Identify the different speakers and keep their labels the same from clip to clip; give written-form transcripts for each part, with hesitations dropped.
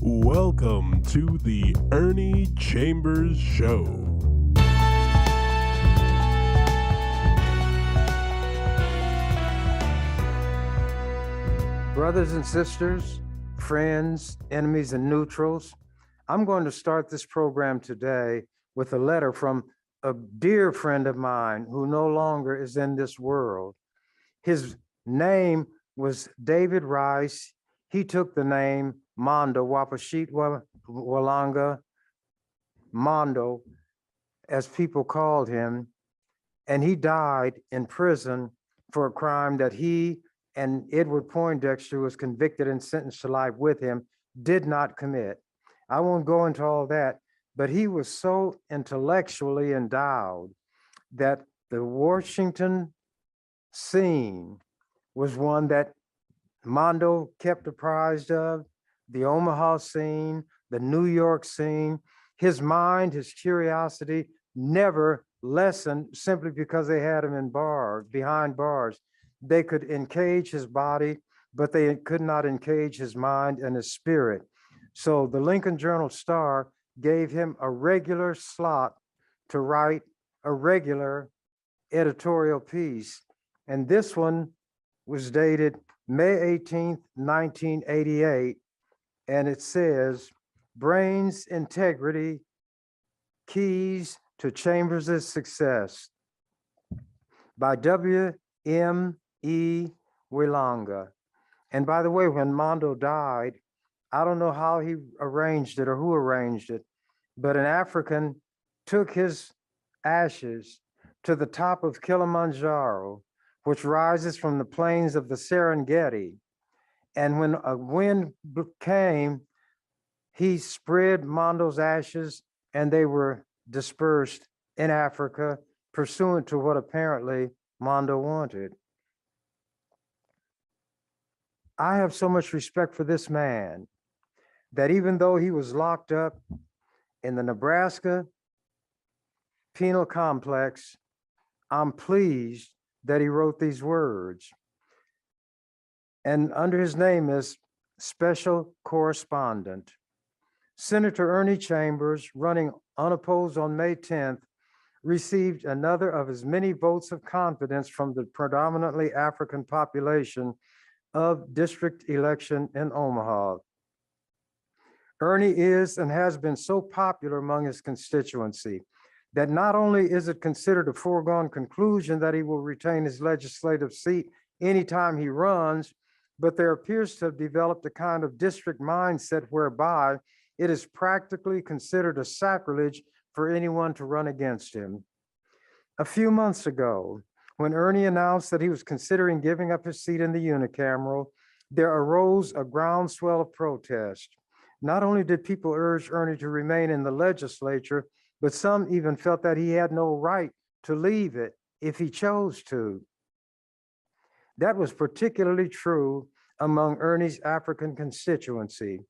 Speaker 1: Welcome to the Ernie Chambers Show.
Speaker 2: Brothers and sisters, friends, enemies, and neutrals, I'm going to start this program today with a letter from a dear friend of mine who no longer is in this world. His name was David Rice. He took the name Mondo, Wapashitwa Walanga, Mondo, as people called him, and he died in prison for a crime that he and Edward Poindexter, who was convicted and sentenced to life with him, did not commit. I won't go into all that, but he was so intellectually endowed that the Washington scene was one that Mondo kept apprised of, the Omaha scene, the New York scene. His mind, his curiosity never lessened simply because they had him in bars, behind bars. They could encage his body, but they could not encage his mind and his spirit. So the Lincoln Journal-Star gave him a regular slot to write a regular editorial piece. And this one was dated May 18th, 1988. And it says, "Brains Integrity, Keys to Chambers' Success," by W.M.E. Wilanga. And by the way, when Mondo died, I don't know how he arranged it or who arranged it, but an African took his ashes to the top of Kilimanjaro, which rises from the plains of the Serengeti. And when a wind came, he spread Mondo's ashes and they were dispersed in Africa, pursuant to what apparently Mondo wanted. I have so much respect for this man that even though he was locked up in the Nebraska penal complex, I'm pleased that he wrote these words. And under his name is Special Correspondent. Senator Ernie Chambers, running unopposed on May 10th, received another of his many votes of confidence from the predominantly African population of district election in Omaha. Ernie is and has been so popular among his constituency that not only is it considered a foregone conclusion that he will retain his legislative seat anytime he runs, but there appears to have developed a kind of district mindset whereby it is practically considered a sacrilege for anyone to run against him. A few months ago, when Ernie announced that he was considering giving up his seat in the unicameral, there arose a groundswell of protest. Not only did people urge Ernie to remain in the legislature, but some even felt that he had no right to leave it if he chose to. That was particularly true among Ernie's African constituency.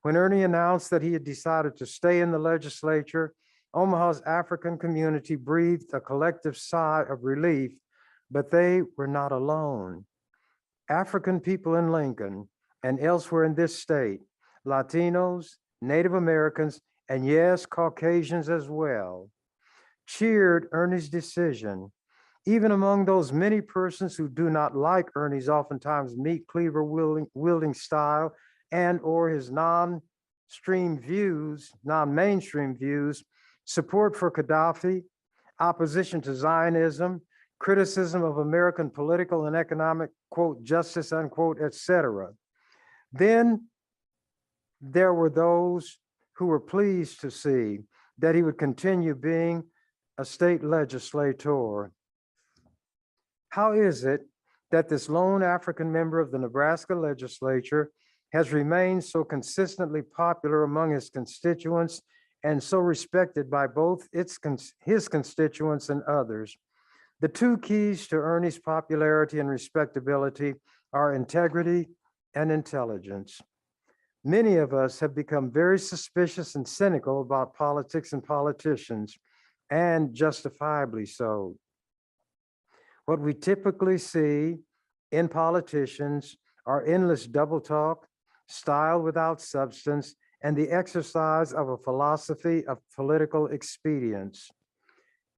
Speaker 2: When Ernie announced that he had decided to stay in the legislature, Omaha's African community breathed a collective sigh of relief, but they were not alone. African people in Lincoln and elsewhere in this state, Latinos, Native Americans, and yes, Caucasians as well, cheered Ernie's decision. Even among those many persons who do not like Ernie's oftentimes meat cleaver wielding style and or his non-mainstream views, support for Gaddafi, opposition to Zionism, criticism of American political and economic, quote, justice, unquote, etc. Then there were those who were pleased to see that he would continue being a state legislator. How is it that this lone African member of the Nebraska Legislature has remained so consistently popular among his constituents and so respected by both his constituents and others? The two keys to Ernie's popularity and respectability are integrity and intelligence. Many of us have become very suspicious and cynical about politics and politicians, and justifiably so. What we typically see in politicians are endless double talk, style without substance, and the exercise of a philosophy of political expedience.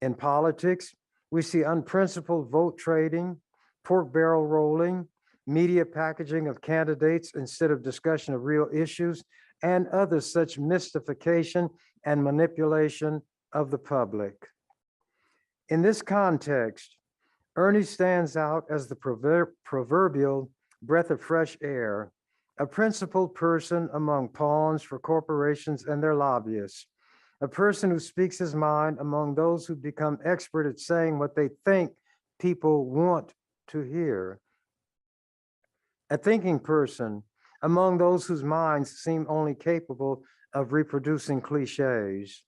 Speaker 2: In politics, we see unprincipled vote trading, pork barrel rolling, media packaging of candidates instead of discussion of real issues, and other such mystification and manipulation of the public. In this context, Ernie stands out as the proverbial breath of fresh air, a principled person among pawns for corporations and their lobbyists, a person who speaks his mind among those who become expert at saying what they think people want to hear, a thinking person among those whose minds seem only capable of reproducing cliches.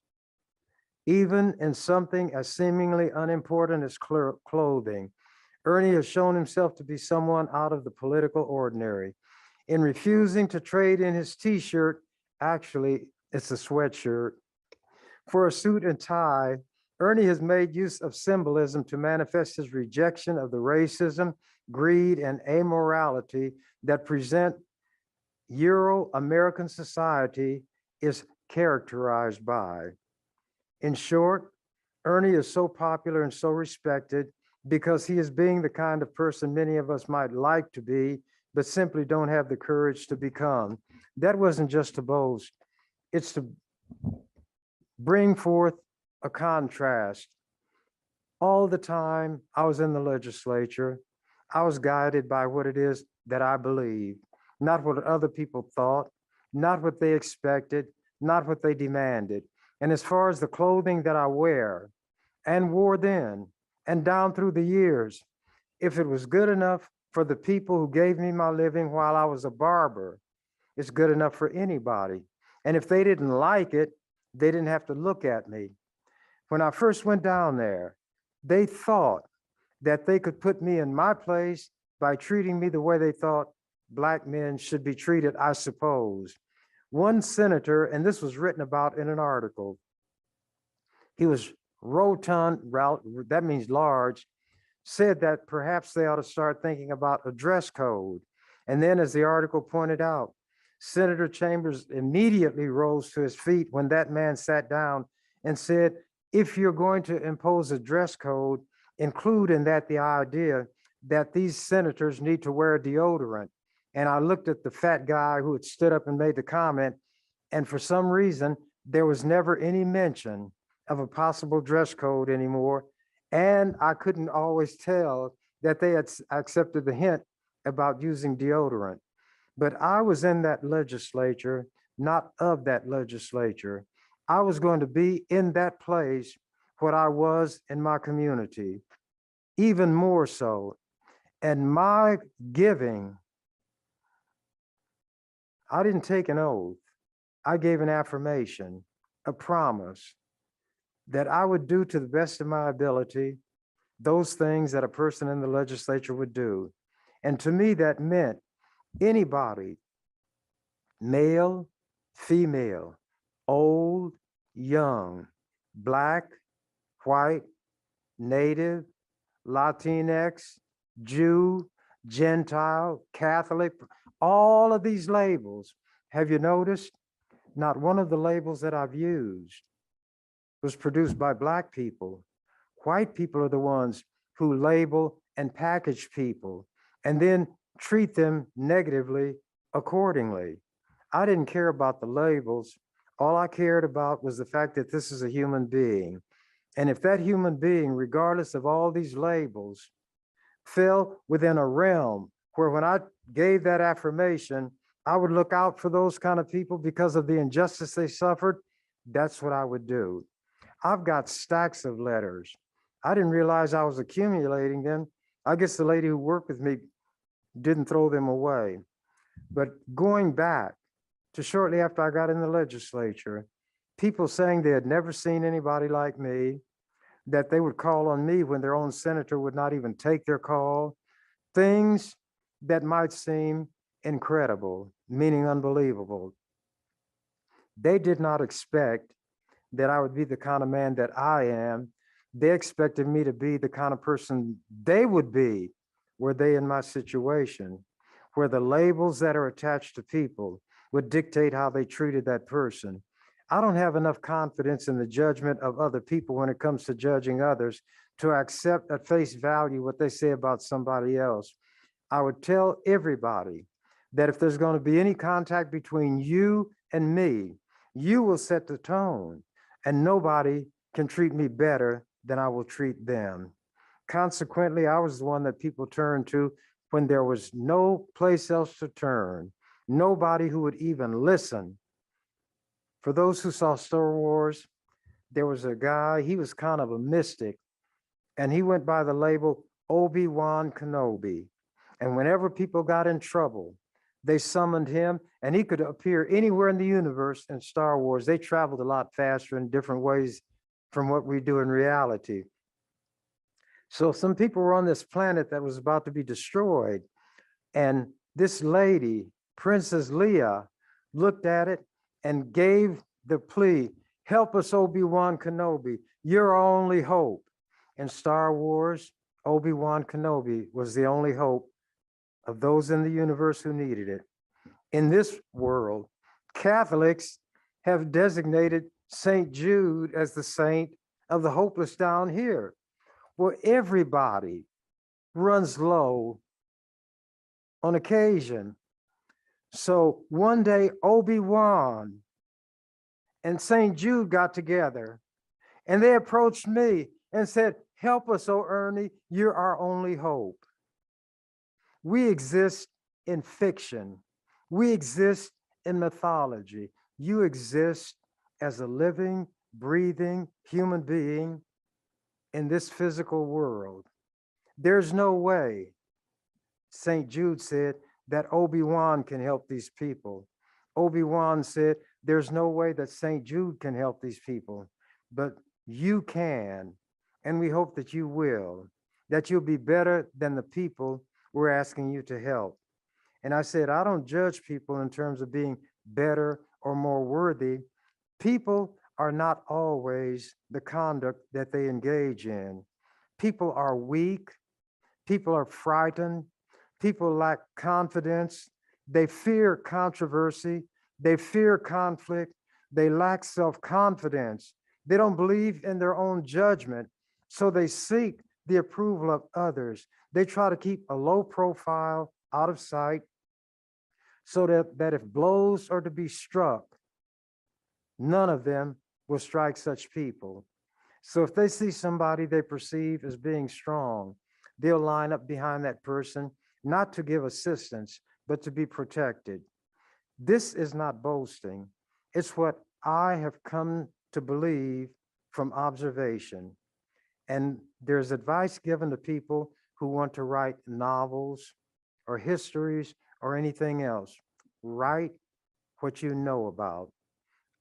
Speaker 2: Even in something as seemingly unimportant as clothing, Ernie has shown himself to be someone out of the political ordinary. In refusing to trade in his t-shirt, actually, it's a sweatshirt, for a suit and tie, Ernie has made use of symbolism to manifest his rejection of the racism, greed, and amorality that present Euro-American society is characterized by. In short, Ernie is so popular and so respected because he is being the kind of person many of us might like to be, but simply don't have the courage to become. That wasn't just to boast, it's to bring forth a contrast. All the time I was in the legislature, I was guided by what it is that I believe, not what other people thought, not what they expected, not what they demanded. And as far as the clothing that I wear and wore then and down through the years, if it was good enough for the people who gave me my living while I was a barber, it's good enough for anybody. And if they didn't like it, they didn't have to look at me. When I first went down there, they thought that they could put me in my place by treating me the way they thought Black men should be treated, I suppose. One senator, and this was written about in an article, he was rotund, that means large, said that perhaps they ought to start thinking about a dress code. And then, as the article pointed out, Senator Chambers immediately rose to his feet when that man sat down and said, if you're going to impose a dress code, include in that the idea that these senators need to wear deodorant. And I looked at the fat guy who had stood up and made the comment, and for some reason, there was never any mention of a possible dress code anymore. And I couldn't always tell that they had accepted the hint about using deodorant. But I was in that legislature, not of that legislature. I was going to be in that place what I was in my community, even more so. And my giving, I didn't take an oath. I gave an affirmation, a promise that I would do to the best of my ability those things that a person in the legislature would do. And to me, that meant anybody, male, female, old, young, Black, white, Native, Latinx, Jew, Gentile, Catholic, all of these labels. Have you noticed? Not one of the labels that I've used was produced by Black people. White people are the ones who label and package people and then treat them negatively accordingly. I didn't care about the labels. All I cared about was the fact that this is a human being. And if that human being, regardless of all these labels, fell within a realm where when I gave that affirmation, I would look out for those kind of people because of the injustice they suffered, that's what I would do. I've got stacks of letters. I didn't realize I was accumulating them. I guess the lady who worked with me didn't throw them away. But going back to shortly after I got in the legislature, people saying they had never seen anybody like me, that they would call on me when their own senator would not even take their call, things that might seem incredible, meaning unbelievable. They did not expect that I would be the kind of man that I am. They expected me to be the kind of person they would be were they in my situation, where the labels that are attached to people would dictate how they treated that person. I don't have enough confidence in the judgment of other people when it comes to judging others to accept at face value what they say about somebody else. I would tell everybody that if there's going to be any contact between you and me, you will set the tone, and nobody can treat me better than I will treat them. Consequently, I was the one that people turned to when there was no place else to turn, nobody who would even listen. For those who saw Star Wars, there was a guy, he was kind of a mystic, and he went by the label Obi-Wan Kenobi. And whenever people got in trouble, they summoned him, and he could appear anywhere in the universe in Star Wars. They traveled a lot faster in different ways from what we do in reality. So some people were on this planet that was about to be destroyed. And this lady, Princess Leia, looked at it and gave the plea, help us, Obi-Wan Kenobi, you're our only hope. In Star Wars, Obi-Wan Kenobi was the only hope of those in the universe who needed it. In this world, Catholics have designated St. Jude as the saint of the hopeless down here. Well, everybody runs low on occasion. So one day, Obi-Wan and St. Jude got together, and they approached me and said, help us, oh Ernie, you're our only hope. We exist in fiction. We exist in mythology. You exist as a living, breathing human being in this physical world. There's no way, St. Jude said, that Obi-Wan can help these people. Obi-Wan said, there's no way that St. Jude can help these people, but you can, and we hope that you will, that you'll be better than the people we're asking you to help. And I said, I don't judge people in terms of being better or more worthy. People are not always the conduct that they engage in. People are weak. People are frightened. People lack confidence. They fear controversy. They fear conflict. They lack self-confidence. They don't believe in their own judgment. So they seek the approval of others. They try to keep a low profile, out of sight, so that if blows are to be struck, none of them will strike such people. So if they see somebody they perceive as being strong, they'll line up behind that person, not to give assistance, but to be protected. This is not boasting. It's what I have come to believe from observation. And there's advice given to people who want to write novels or histories or anything else. Write what you know about.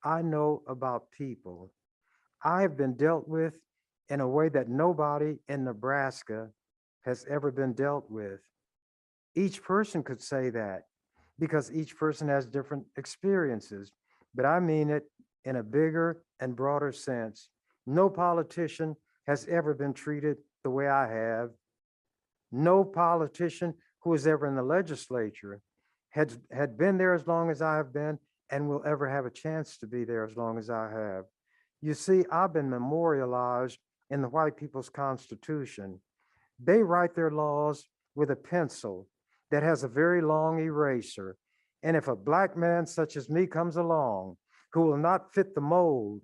Speaker 2: I know about people. I have been dealt with in a way that nobody in Nebraska has ever been dealt with. Each person could say that because each person has different experiences, but I mean it in a bigger and broader sense. No politician has ever been treated the way I have. No politician who was ever in the legislature had been there as long as I have been and will ever have a chance to be there as long as I have. You see, I've been memorialized in the white people's constitution. They write their laws with a pencil that has a very long eraser. And if a black man such as me comes along who will not fit the mold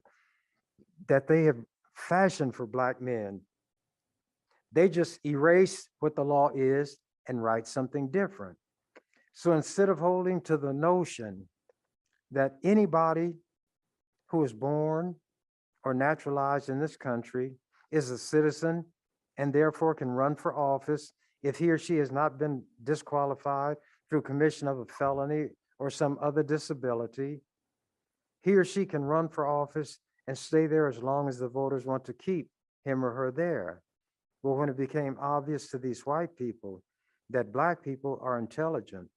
Speaker 2: that they have fashioned for black men, they just erase what the law is and write something different. So instead of holding to the notion that anybody who is born or naturalized in this country is a citizen and therefore can run for office if he or she has not been disqualified through commission of a felony or some other disability, he or she can run for office and stay there as long as the voters want to keep him or her there. Well, when it became obvious to these white people that black people are intelligent,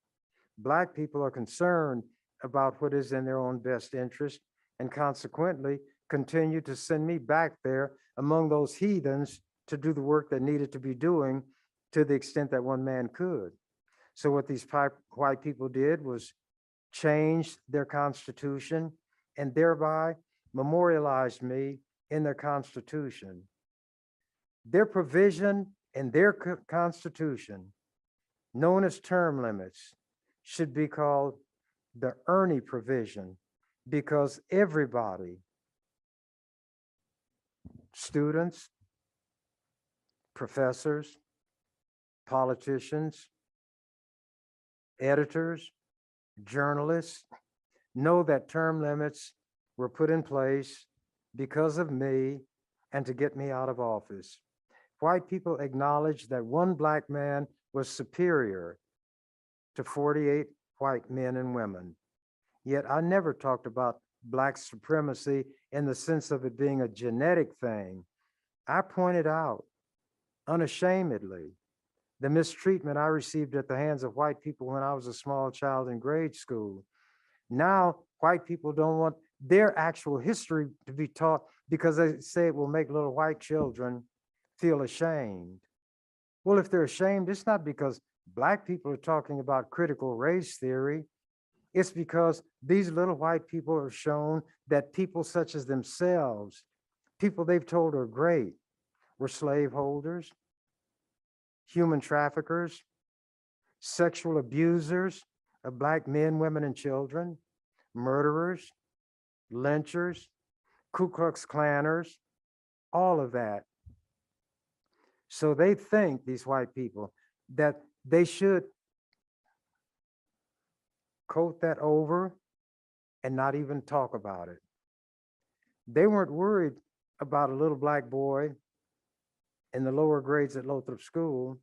Speaker 2: black people are concerned about what is in their own best interest, and consequently continue to send me back there among those heathens to do the work that needed to be doing to the extent that one man could. So what these white people did was changed their constitution, and thereby memorialized me in their constitution. Their provision in their constitution, known as term limits, should be called the Ernie provision, because everybody, students, professors, politicians, editors, journalists, know that term limits were put in place because of me and to get me out of office. White people acknowledged that one Black man was superior to 48 white men and women. Yet I never talked about Black supremacy in the sense of it being a genetic thing. I pointed out unashamedly the mistreatment I received at the hands of white people when I was a small child in grade school. Now, white people don't want their actual history to be taught because they say it will make little white children feel ashamed. Well, if they're ashamed, it's not because Black people are talking about critical race theory. It's because these little white people are shown that people such as themselves, people they've told are great, were slaveholders, human traffickers, sexual abusers of Black men, women, and children, murderers, lynchers, Ku Klux Klanners, all of that. So they think, these white people, that they should coat that over and not even talk about it. They weren't worried about a little Black boy in the lower grades at Lothrop School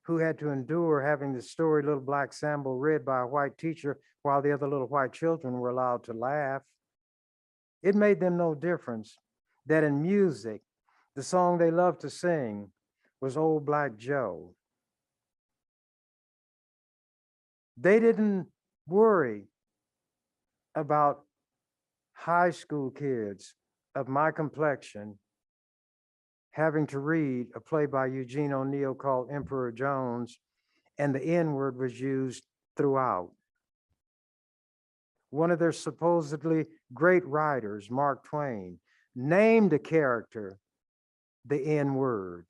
Speaker 2: who had to endure having the story Little Black Sambo read by a white teacher while the other little white children were allowed to laugh. It made them no difference that in music, the song they loved to sing was Old Black Joe. They didn't worry about high school kids of my complexion having to read a play by Eugene O'Neill called Emperor Jones, and the N-word was used throughout. One of their supposedly great writers, Mark Twain, named a character the N-word,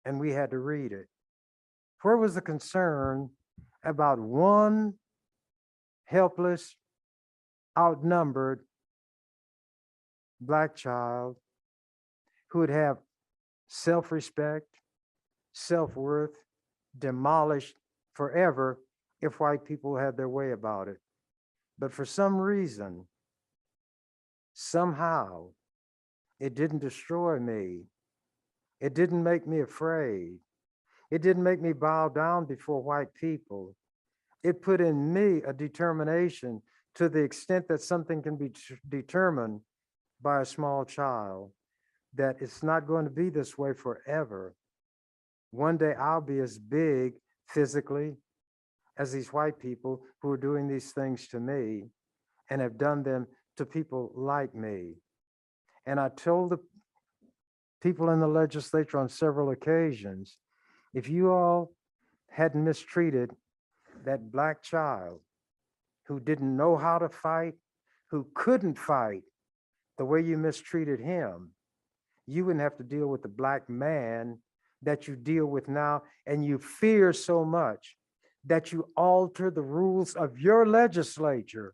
Speaker 2: and we had to read it. Where was the concern about one helpless, outnumbered Black child who would have self-respect, self-worth demolished forever if white people had their way about it? But for some reason, somehow, it didn't destroy me. It didn't make me afraid. It didn't make me bow down before white people. It put in me a determination to the extent that something can be determined by a small child, that it's not going to be this way forever. One day I'll be as big physically as these white people who are doing these things to me and have done them to people like me. And I told the people in the legislature on several occasions, if you all hadn't mistreated that Black child who didn't know how to fight, who couldn't fight the way you mistreated him, you wouldn't have to deal with the Black man that you deal with now, and you fear so much that you alter the rules of your legislature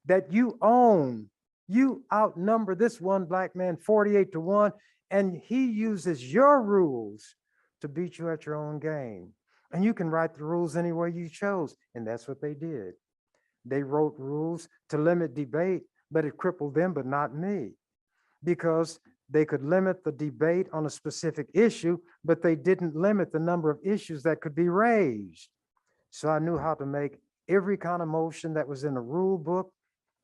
Speaker 2: that you own. You outnumber this one Black man 48-1, and he uses your rules to beat you at your own game. And you can write the rules any way you chose, and that's what they did. They wrote rules to limit debate, but it crippled them, but not me, because they could limit the debate on a specific issue, but they didn't limit the number of issues that could be raised. So I knew how to make every kind of motion that was in the rule book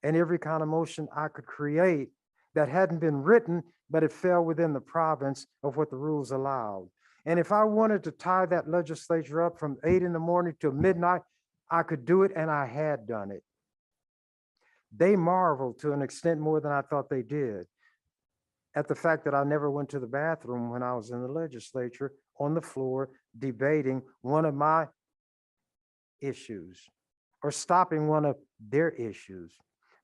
Speaker 2: and every kind of motion I could create that hadn't been written, but it fell within the province of what the rules allowed. And if I wanted to tie that legislature up from 8 in the morning till midnight, I could do it, and I had done it. They marveled to an extent more than I thought they did at the fact that I never went to the bathroom when I was in the legislature on the floor debating one of my issues. or stopping one of their issues.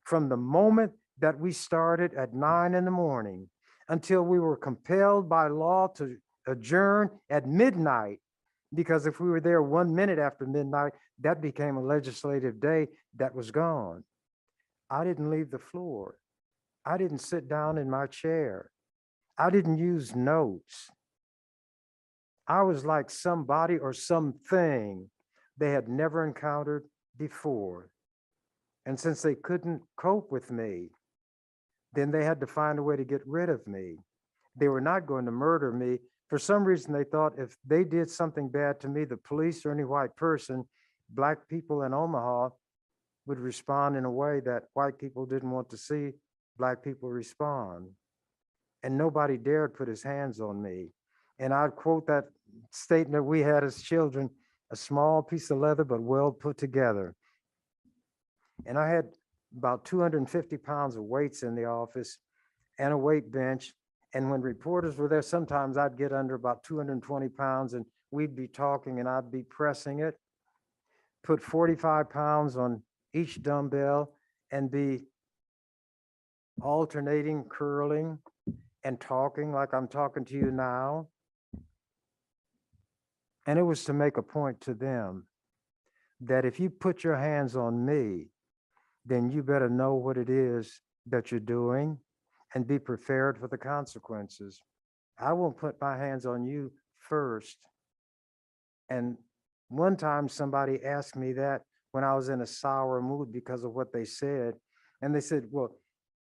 Speaker 2: From the moment that we started at 9 in the morning until we were compelled by law to adjourn at midnight, because if we were there 1 minute after midnight, that became a legislative day that was gone. I didn't leave the floor. I didn't sit down in my chair. I didn't use notes. I was like somebody or something they had never encountered before. And since they couldn't cope with me, then they had to find a way to get rid of me. They were not going to murder me. For some reason, they thought if they did something bad to me, the police or any white person, Black people in Omaha would respond in a way that white people didn't want to see Black people respond. And nobody dared put his hands on me. And I'd quote that statement we had as children, a small piece of leather, but well put together. And I had about 250 pounds of weights in the office and a weight bench. And when reporters were there, sometimes I'd get under about 220 pounds and we'd be talking and I'd be pressing it, put 45 pounds on each dumbbell and be alternating, curling and talking like I'm talking to you now. And it was to make a point to them that if you put your hands on me, then you better know what it is that you're doing and be prepared for the consequences. I won't put my hands on you first. And one time somebody asked me that when I was in a sour mood because of what they said. And they said, well,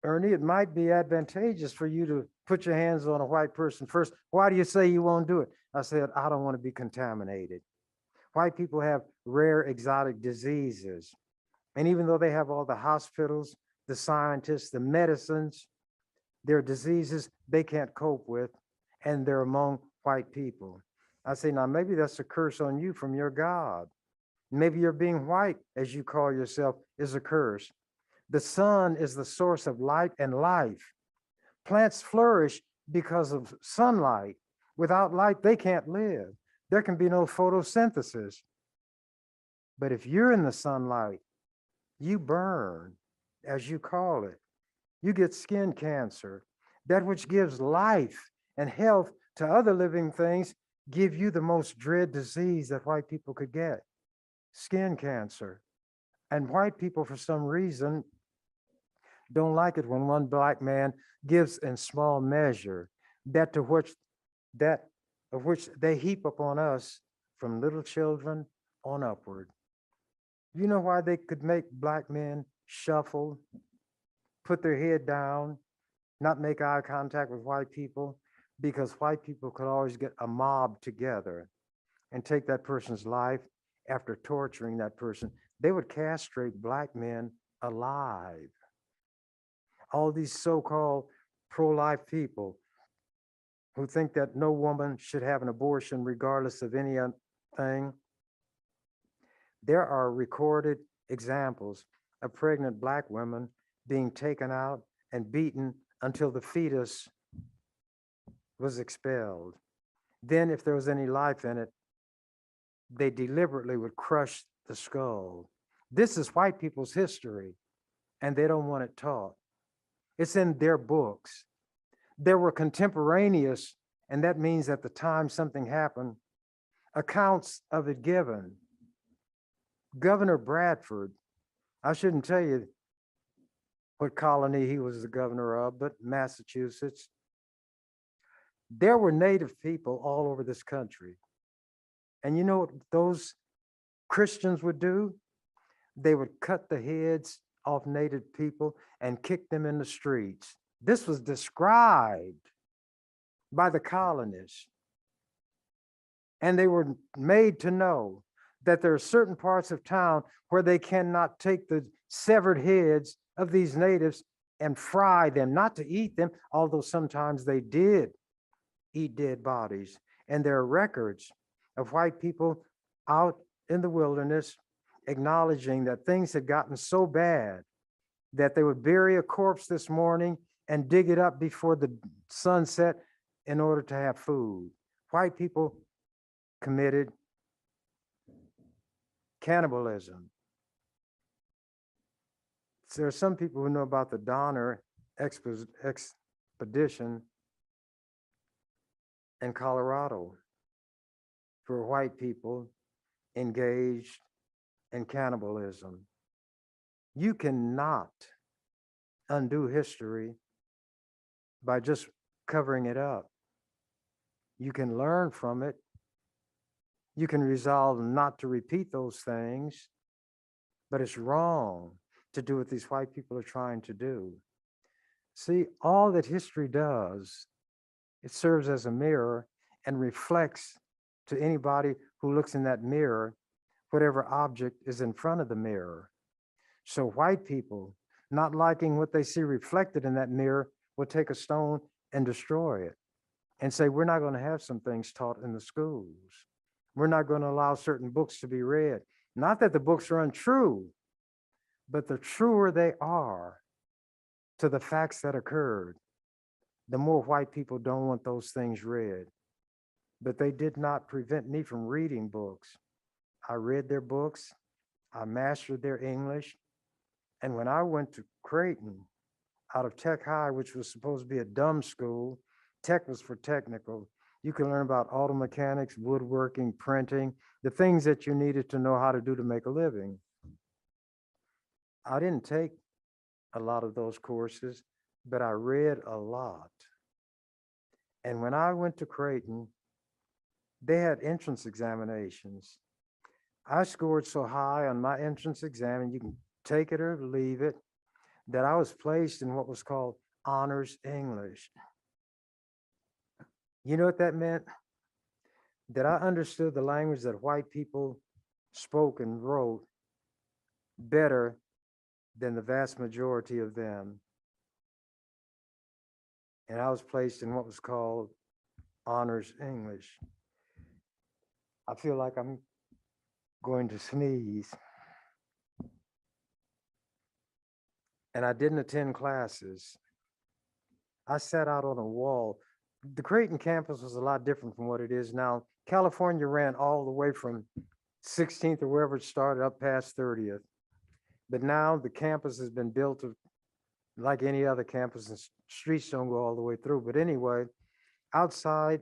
Speaker 2: Ernie, it might be advantageous for you to put your hands on a white person first. Why do you say you won't do it? I said, I don't want to be contaminated. White people have rare exotic diseases. And even though they have all the hospitals, the scientists, the medicines, there are diseases they can't cope with, and they're among white people. I say, now maybe that's a curse on you from your God. Maybe your being white, as you call yourself, is a curse. The sun is the source of light and life. Plants flourish because of sunlight. Without light, they can't live. There can be no photosynthesis. But if you're in the sunlight, you burn, as you call it. You get skin cancer. That which gives life and health to other living things give you the most dread disease that white people could get, skin cancer. And white people, for some reason, don't like it when one Black man gives in small measure that of which they heap upon us from little children on upward. You know why they could make Black men shuffle, put their head down, not make eye contact with white people? Because white people could always get a mob together and take that person's life after torturing that person. They would castrate Black men alive. All these so-called pro-life people who think that no woman should have an abortion regardless of anything. There are recorded examples of pregnant Black women being taken out and beaten until the fetus was expelled. Then if there was any life in it, they deliberately would crush the skull. This is white people's history, and they don't want it taught. It's in their books. There were contemporaneous, and that means at the time something happened, accounts of it given. Governor Bradford, I shouldn't tell you what colony he was the governor of, but Massachusetts. There were Native people all over this country. And you know what those Christians would do? They would cut the heads off Native people and kick them in the streets. This was described by the colonists. And they were made to know that there are certain parts of town where they cannot take the severed heads of these natives and fry them, not to eat them, although sometimes they did eat dead bodies. And there are records of white people out in the wilderness acknowledging that things had gotten so bad that they would bury a corpse this morning and dig it up before the sun set in order to have food. White people committed cannibalism. there are some people who know about the Donner expedition in Colorado for white people engaged in cannibalism. You cannot undo history by just covering it up. You can learn from it. You can resolve not to repeat those things, but it's wrong to do what these white people are trying to do. See, all that history does, it serves as a mirror and reflects to anybody who looks in that mirror whatever object is in front of the mirror. So white people, not liking what they see reflected in that mirror, will take a stone and destroy it and say, we're not going to have some things taught in the schools. We're not going to allow certain books to be read. Not that the books are untrue, but the truer they are to the facts that occurred, the more white people don't want those things read. But they did not prevent me from reading books. I read their books. I mastered their English. And when I went to Creighton, out of Tech High, which was supposed to be a dumb school, tech was for technical. You can learn about auto mechanics, woodworking, printing, the things that you needed to know how to do to make a living. I didn't take a lot of those courses, but I read a lot. And when I went to Creighton, they had entrance examinations. I scored so high on my entrance exam, and you can take it or leave it, that I was placed in what was called honors English. You know what that meant? That I understood the language that white people spoke and wrote better than the vast majority of them. And I was placed in what was called honors English. I feel like I'm going to sneeze. And I didn't attend classes. I sat out on a wall. The Creighton campus was a lot different from what it is now. California ran all the way from 16th or wherever it started up past 30th. But now the campus has been built like any other campus, and streets don't go all the way through. But anyway, outside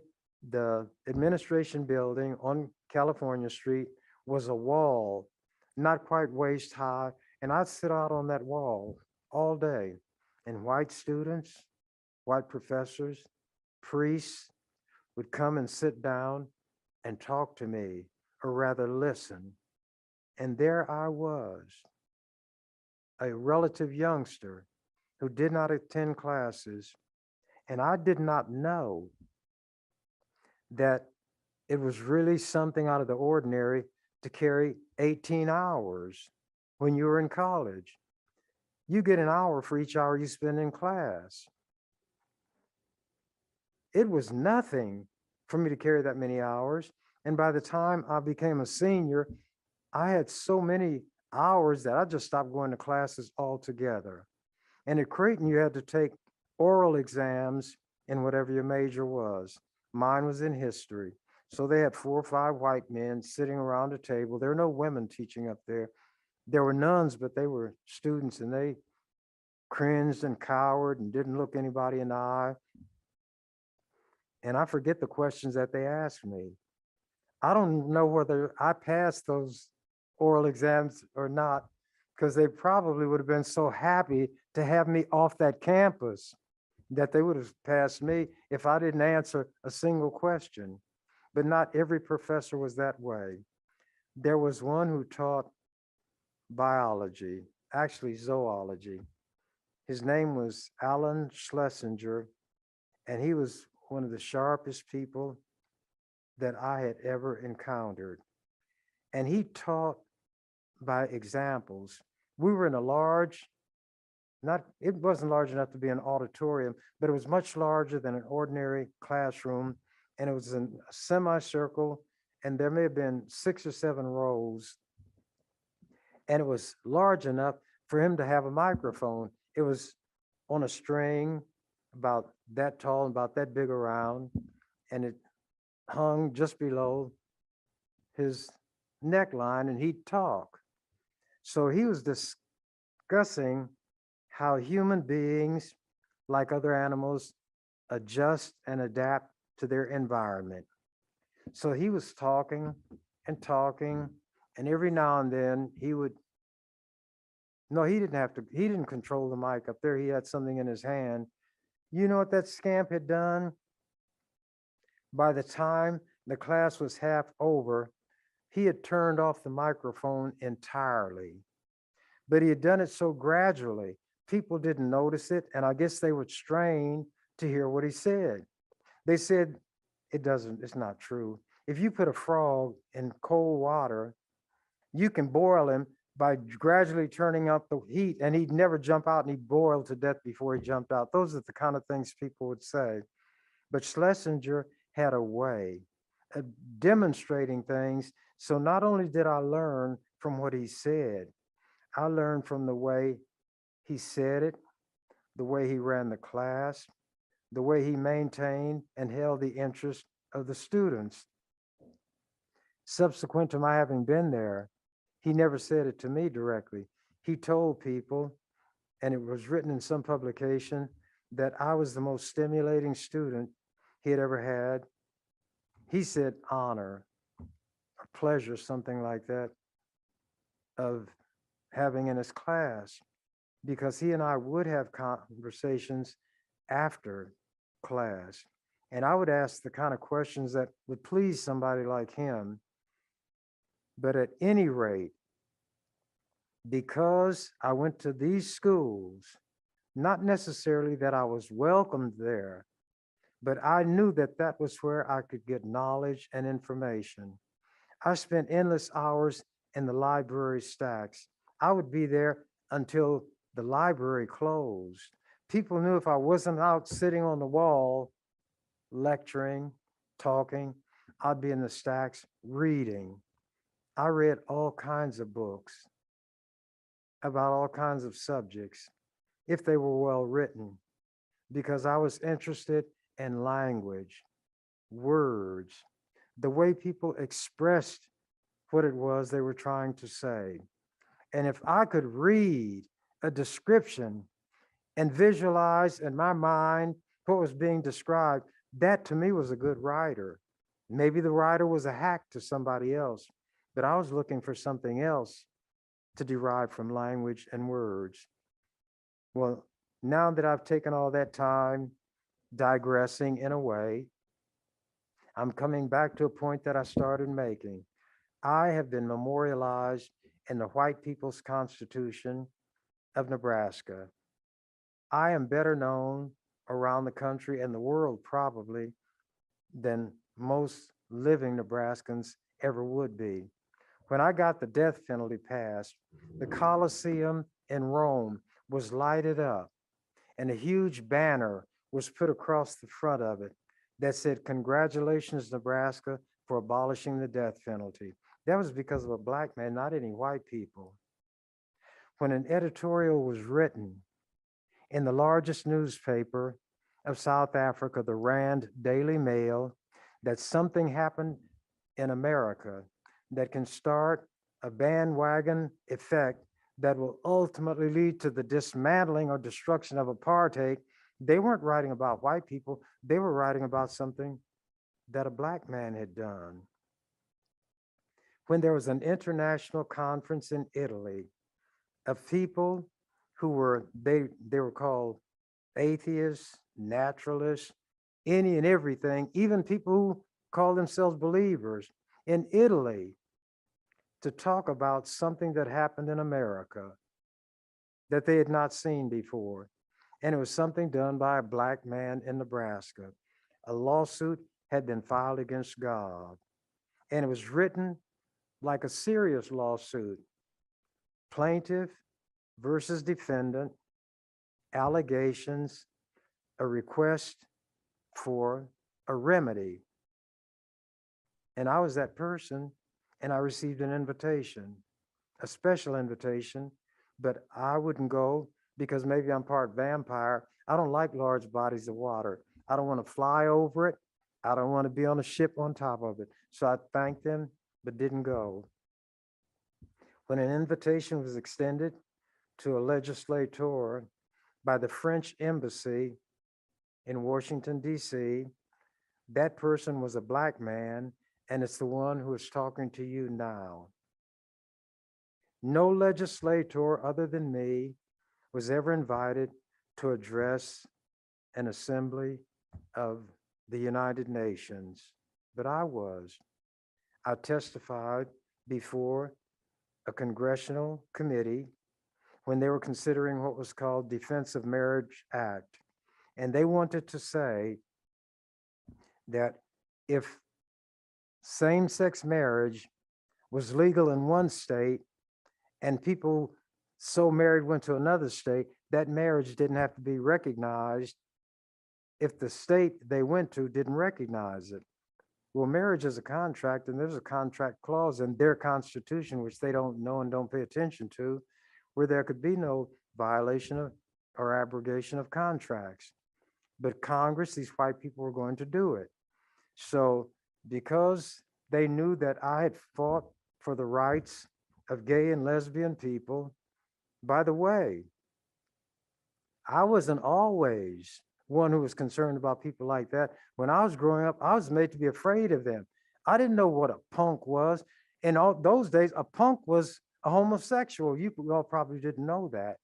Speaker 2: the administration building on California Street was a wall, not quite waist high. And I'd sit out on that wall all day. And white students, white professors, priests would come and sit down and talk to me, or rather listen. And there I was, a relative youngster who did not attend classes. And I did not know that it was really something out of the ordinary to carry 18 hours when you were in college. You get an hour for each hour you spend in class. It was nothing for me to carry that many hours. And by the time I became a senior, I had so many hours that I just stopped going to classes altogether. And at Creighton, you had to take oral exams in whatever your major was. Mine was in history. So they had 4 or 5 white men sitting around a table. There were no women teaching up there. There were nuns, but they were students, and they cringed and cowered and didn't look anybody in the eye. And I forget the questions that they asked me. I don't know whether I passed those oral exams or not, because they probably would have been so happy to have me off that campus that they would have passed me if I didn't answer a single question. But not every professor was that way. There was one who taught biology, actually zoology. His name was Alan Schlesinger, and he was one of the sharpest people that I had ever encountered. And he taught by examples. We were in a large, it wasn't large enough to be an auditorium, but it was much larger than an ordinary classroom. And it was in a semicircle, and there may have been 6 or 7 rows. And it was large enough for him to have a microphone. It was on a string about that tall and about that big around, and it hung just below his neckline, and he'd talk. So he was discussing how human beings, like other animals, adjust and adapt to their environment. So he was talking and talking, and every now and then he would, no, he didn't have to, he didn't control the mic up there. He had something in his hand. You know what that scamp had done? By the time the class was half over, he had turned off the microphone entirely. But he had done it so gradually, people didn't notice it, and I guess they would strain to hear what he said. They said, it's not true. If you put a frog in cold water, you can boil him by gradually turning up the heat, and he'd never jump out, and he'd boil to death before he jumped out. Those are the kind of things people would say. But Schlesinger had a way of demonstrating things. So not only did I learn from what he said, I learned from the way he said it, the way he ran the class, the way he maintained and held the interest of the students. Subsequent to my having been there, he never said it to me directly. He told people, and it was written in some publication, that I was the most stimulating student he had ever had. He said honor or pleasure, something like that, of having in his class, because he and I would have conversations after class. And I would ask the kind of questions that would please somebody like him. But at any rate, because I went to these schools, not necessarily that I was welcomed there, but I knew that that was where I could get knowledge and information. I spent endless hours in the library stacks. I would be there until the library closed. People knew if I wasn't out sitting on the wall, lecturing, talking, I'd be in the stacks reading. I read all kinds of books about all kinds of subjects, if they were well written, because I was interested in language, words, the way people expressed what it was they were trying to say. And if I could read a description and visualize in my mind what was being described, that to me was a good writer. Maybe the writer was a hack to somebody else, but I was looking for something else to derive from language and words. Well, now that I've taken all that time digressing in a way, I'm coming back to a point that I started making. I have been memorialized in the White People's Constitution of Nebraska. I am better known around the country and the world probably than most living Nebraskans ever would be. When I got the death penalty passed, the Colosseum in Rome was lighted up, and a huge banner was put across the front of it that said, "Congratulations, Nebraska, for abolishing the death penalty." That was because of a Black man, not any white people. When an editorial was written in the largest newspaper of South Africa, the Rand Daily Mail, that something happened in America that can start a bandwagon effect that will ultimately lead to the dismantling or destruction of apartheid, they weren't writing about white people. They were writing about something that a Black man had done. When there was an international conference in Italy of people who were, they were called atheists, naturalists, any and everything, even people who call themselves believers in Italy, to talk about something that happened in America that they had not seen before. And it was something done by a Black man in Nebraska. A lawsuit had been filed against God, and it was written like a serious lawsuit. Plaintiff versus defendant, allegations, a request for a remedy. And I was that person, and I received an invitation, a special invitation, but I wouldn't go because maybe I'm part vampire. I don't like large bodies of water. I don't want to fly over it. I don't want to be on a ship on top of it. So I thanked them, but didn't go. When an invitation was extended to a legislator by the French embassy in Washington, D.C. That person was a black man, and it's the one who is talking to you now. No legislator other than me was ever invited to address an assembly of the United Nations, but I was. I testified before a congressional committee when they were considering what was called Defense of Marriage Act. And they wanted to say that if same-sex marriage was legal in one state and people so married went to another state, that marriage didn't have to be recognized if the state they went to didn't recognize it. Well, marriage is a contract, and there's a contract clause in their constitution, which they don't know and don't pay attention to, where there could be no violation of or abrogation of contracts. But Congress, these white people were going to do it. So because they knew that I had fought for the rights of gay and lesbian people, by the way, I wasn't always one who was concerned about people like that. When I was growing up, I was made to be afraid of them. I didn't know what a punk was. In all those days, a punk was a homosexual. You all probably didn't know that.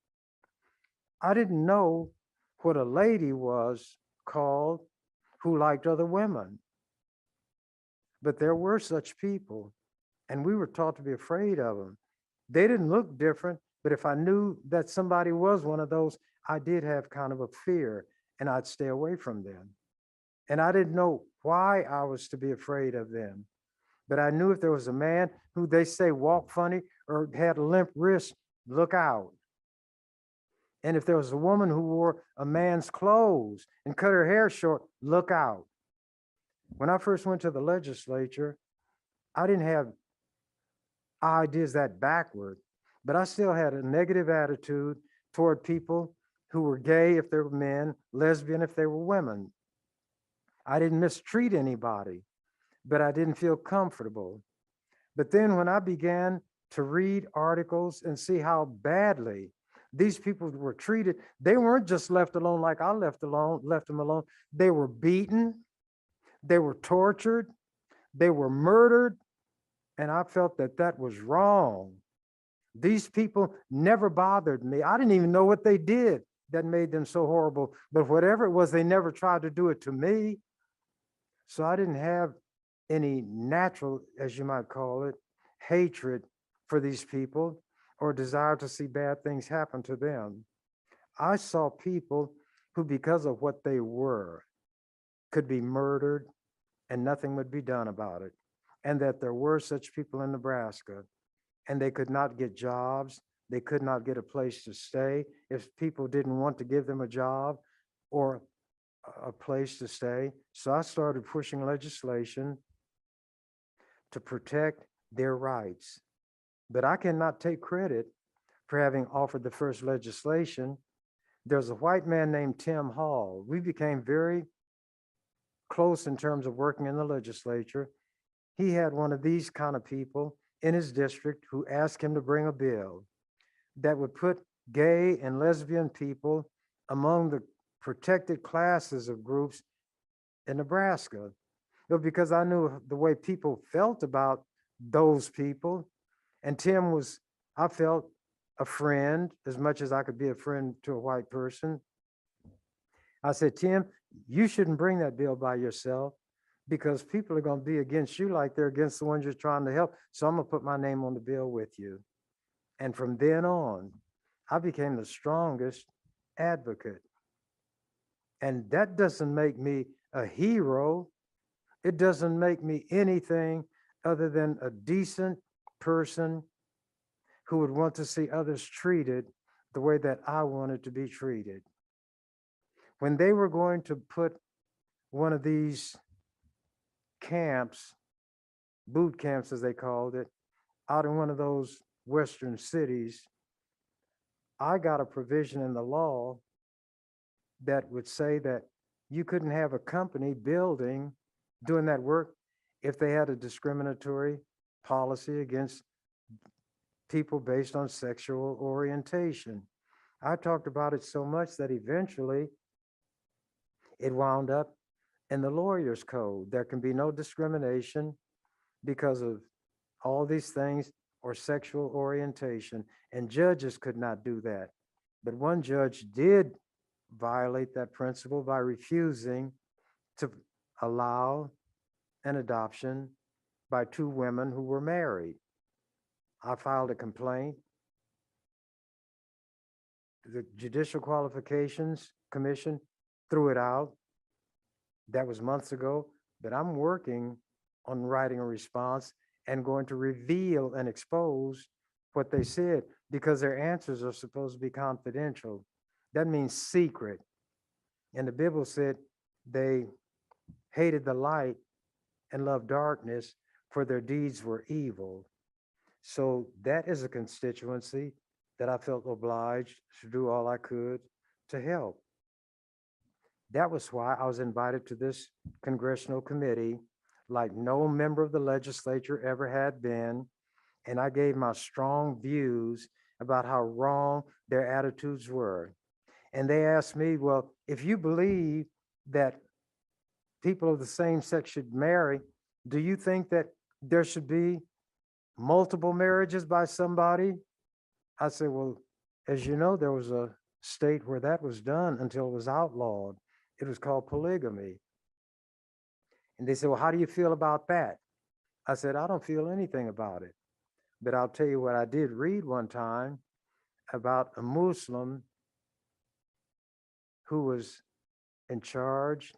Speaker 2: I didn't know what a lady was called who liked other women. But there were such people, and we were taught to be afraid of them. They didn't look different, but if I knew that somebody was one of those, I did have kind of a fear, and I'd stay away from them. And I didn't know why I was to be afraid of them. But I knew if there was a man who they say walked funny or had a limp wrist, look out. And if there was a woman who wore a man's clothes and cut her hair short, look out. When I first went to the legislature, I didn't have ideas that backward, but I still had a negative attitude toward people who were gay if they were men, lesbian if they were women. I didn't mistreat anybody, but I didn't feel comfortable. But then when I began to read articles and see how badly these people were treated, they weren't just left alone like I left them alone. They were beaten, they were tortured, they were murdered, and I felt that that was wrong. These people never bothered me. I didn't even know what they did that made them so horrible, but whatever it was, they never tried to do it to me. So I didn't have any natural, as you might call it, hatred for these people or desire to see bad things happen to them. I saw people who, because of what they were, could be murdered and nothing would be done about it. And that there were such people in Nebraska, and they could not get jobs. They could not get a place to stay if people didn't want to give them a job or a place to stay. So I started pushing legislation to protect their rights. But I cannot take credit for having offered the first legislation. There's a white man named Tim Hall. We became very close in terms of working in the legislature. He had one of these kind of people in his district who asked him to bring a bill that would put gay and lesbian people among the protected classes of groups in Nebraska. But because I knew the way people felt about those people, and Tim was, I felt, a friend as much as I could be a friend to a white person. I said, Tim, you shouldn't bring that bill by yourself because people are going to be against you like they're against the ones you're trying to help. So I'm going to put my name on the bill with you. And from then on, I became the strongest advocate. And that doesn't make me a hero. It doesn't make me anything other than a decent person who would want to see others treated the way that I wanted to be treated. When they were going to put one of these camps, boot camps as they called it, out in one of those Western cities, I got a provision in the law that would say that you couldn't have a company building, doing that work if they had a discriminatory policy against people based on sexual orientation. I talked about it so much that eventually it wound up in the lawyer's code. There can be no discrimination because of all these things or sexual orientation, and judges could not do that. But one judge did violate that principle by refusing to allow an adoption by two women who were married. I filed a complaint. The Judicial Qualifications Commission threw it out. That was months ago, but I'm working on writing a response and going to reveal and expose what they said because their answers are supposed to be confidential. That means secret. And the Bible said they hated the light and loved darkness, for their deeds were evil. So that is a constituency that I felt obliged to do all I could to help. That was why I was invited to this congressional committee like no member of the legislature ever had been. And I gave my strong views about how wrong their attitudes were. And they asked me, well, if you believe that people of the same sex should marry, do you think that there should be multiple marriages by somebody? I said, well, as you know, there was a state where that was done until it was outlawed. It was called polygamy. And they said, well, how do you feel about that? I said, I don't feel anything about it. But I'll tell you what I did read one time about a Muslim who was in charge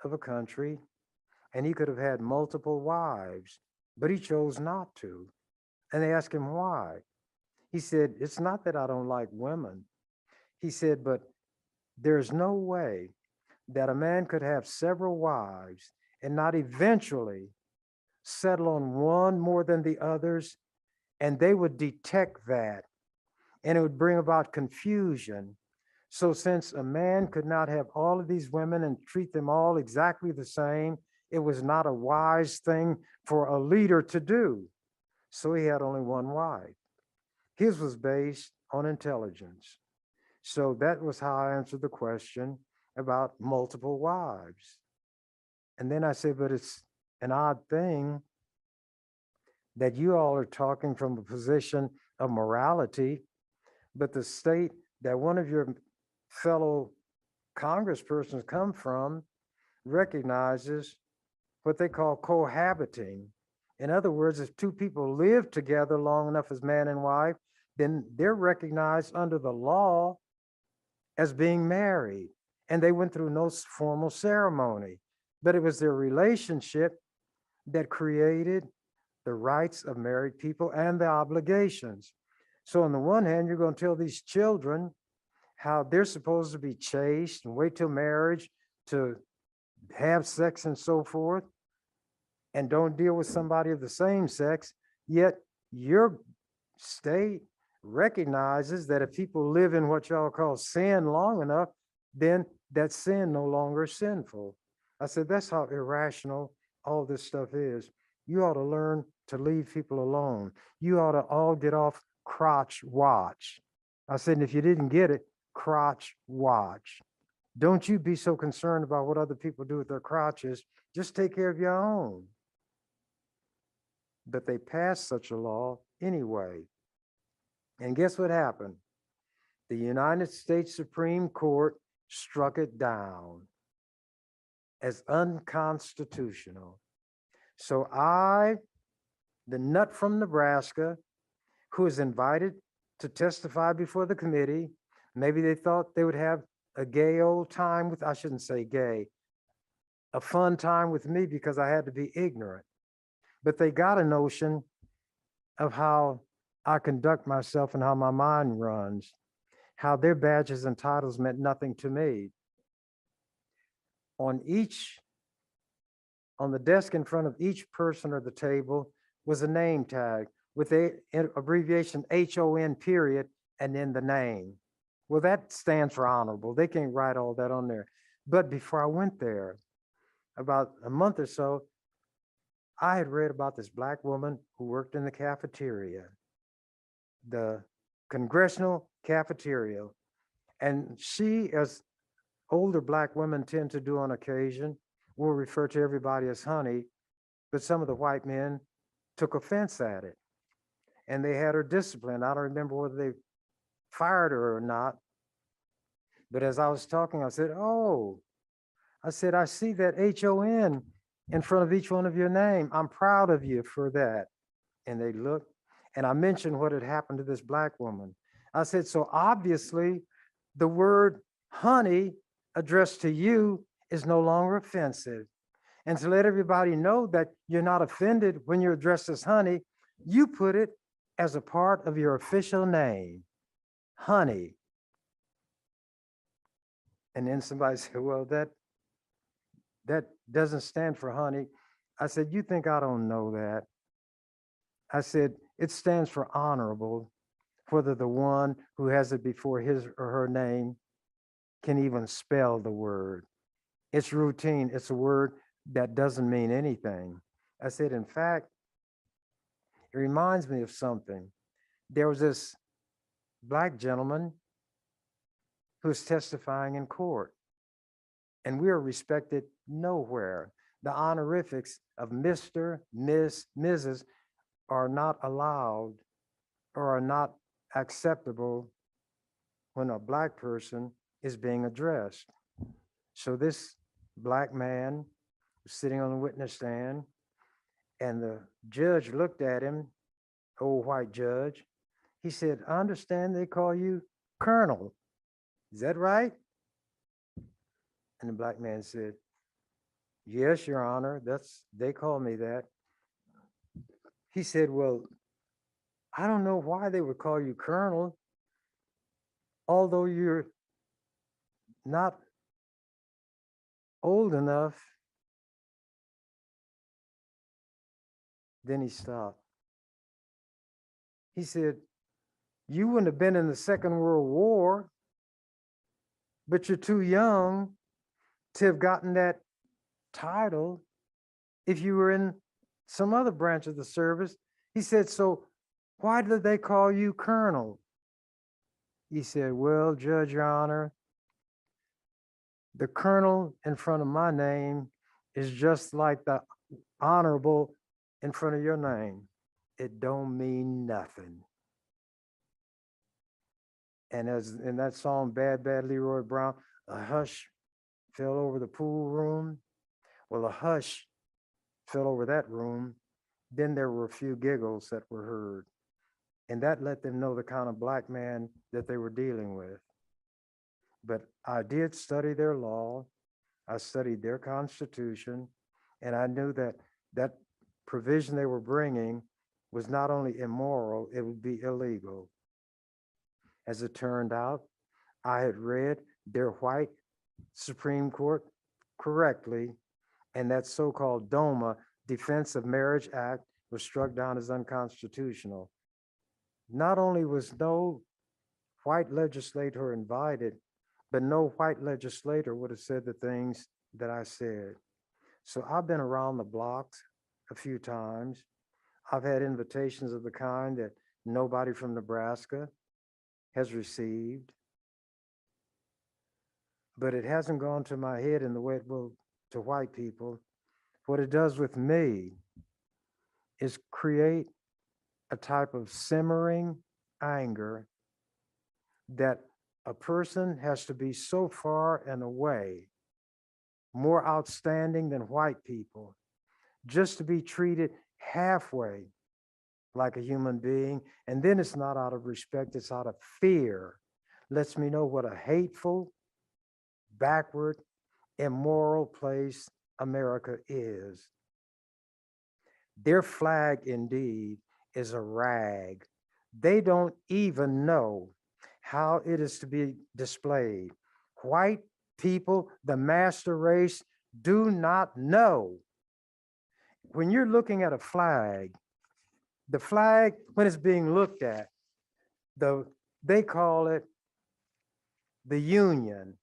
Speaker 2: of a country, and he could have had multiple wives, but he chose not to. And they asked him why. He said, it's not that I don't like women. He said, but there's no way that a man could have several wives and not eventually settle on one more than the others, and they would detect that, and it would bring about confusion. So since a man could not have all of these women and treat them all exactly the same, it was not a wise thing for a leader to do. So he had only one wife. His was based on intelligence. So that was how I answered the question about multiple wives. And then I said, but it's an odd thing that you all are talking from a position of morality, but the state that one of your fellow congresspersons come from recognizes what they call cohabiting. In other words, if two people live together long enough as man and wife, then they're recognized under the law as being married. And they went through no formal ceremony, but it was their relationship that created the rights of married people and the obligations. So on the one hand, you're going to tell these children how they're supposed to be chaste and wait till marriage to have sex and so forth, and don't deal with somebody of the same sex, yet your state recognizes that if people live in what y'all call sin long enough, then that sin no longer is sinful. I said, that's how irrational all this stuff is. You ought to learn to leave people alone. You ought to all get off crotch watch. I said, and if you didn't get it, crotch watch. Don't you be so concerned about what other people do with their crotches. Just take care of your own. But they passed such a law anyway. And guess what happened? The United States Supreme Court struck it down as unconstitutional. So I, the nut from Nebraska, who was invited to testify before the committee, maybe they thought they would have a gay old time with, I shouldn't say gay, a fun time with me because I had to be ignorant. But they got a notion of how I conduct myself and how my mind runs, how their badges and titles meant nothing to me. On the desk in front of each person or the table was a name tag with the abbreviation HON period and then the name. Well, that stands for honorable. They can't write all that on there. But before I went there, about a month or so, I had read about this Black woman who worked in the cafeteria, the congressional cafeteria, And she, as older Black women tend to do on occasion, will refer to everybody as honey, but some of the white men took offense at it and they had her disciplined. I don't remember whether they fired her or not, but as I was talking, I said, oh, I said, I see that HON in front of each one of your name. I'm proud of you for that. And they looked, and I mentioned what had happened to this Black woman. I said, so obviously the word honey addressed to you is no longer offensive. And to let everybody know that you're not offended when you're addressed as honey, you put it as a part of your official name, honey. And then somebody said, well, that doesn't stand for honey. I said, you think I don't know that? I said, it stands for honorable, whether the one who has it before his or her name can even spell the word. It's routine. It's a word that doesn't mean anything. I said, in fact, it reminds me of something. There was this Black gentleman who was testifying in court, and we are respected nowhere. The honorifics of Mr., Miss, Mrs. are not allowed or are not acceptable when a Black person is being addressed. So this Black man was sitting on the witness stand, and the judge looked at him, old white judge. He said, I understand they call you Colonel. Is that right? And the Black man said, yes, Your Honor, they call me that. He said, well, I don't know why they would call you Colonel, although you're not old enough. Then he stopped. He said, you wouldn't have been in the Second World War, but you're too young to have gotten that title if you were in some other branch of the service. He said, so why did they call you Colonel? He said, well, Judge, Your Honor, the Colonel in front of my name is just like the honorable in front of your name. It don't mean nothing. And as in that song, Bad, Bad Leroy Brown, a hush fell over the pool room. Well, a hush fell over that room. Then there were a few giggles that were heard. And that let them know the kind of Black man that they were dealing with. But I did study their law. I studied their constitution. And I knew that that provision they were bringing was not only immoral, it would be illegal. As it turned out, I had read their white Supreme Court correctly, and that so-called DOMA, Defense of Marriage Act, was struck down as unconstitutional. Not only was no white legislator invited, but no white legislator would have said the things that I said. So I've been around the blocks a few times. I've had invitations of the kind that nobody from Nebraska has received, but it hasn't gone to my head in the way it will to white people. What it does with me is create a type of simmering anger that a person has to be so far and away more outstanding than white people just to be treated halfway like a human being. And then it's not out of respect, it's out of fear. Lets me know what a hateful, backward, immoral place America is. Their flag indeed is a rag. They don't even know how it is to be displayed. White people, the master race, do not know. When you're looking at a flag, the flag, when it's being looked at, they call it the Union.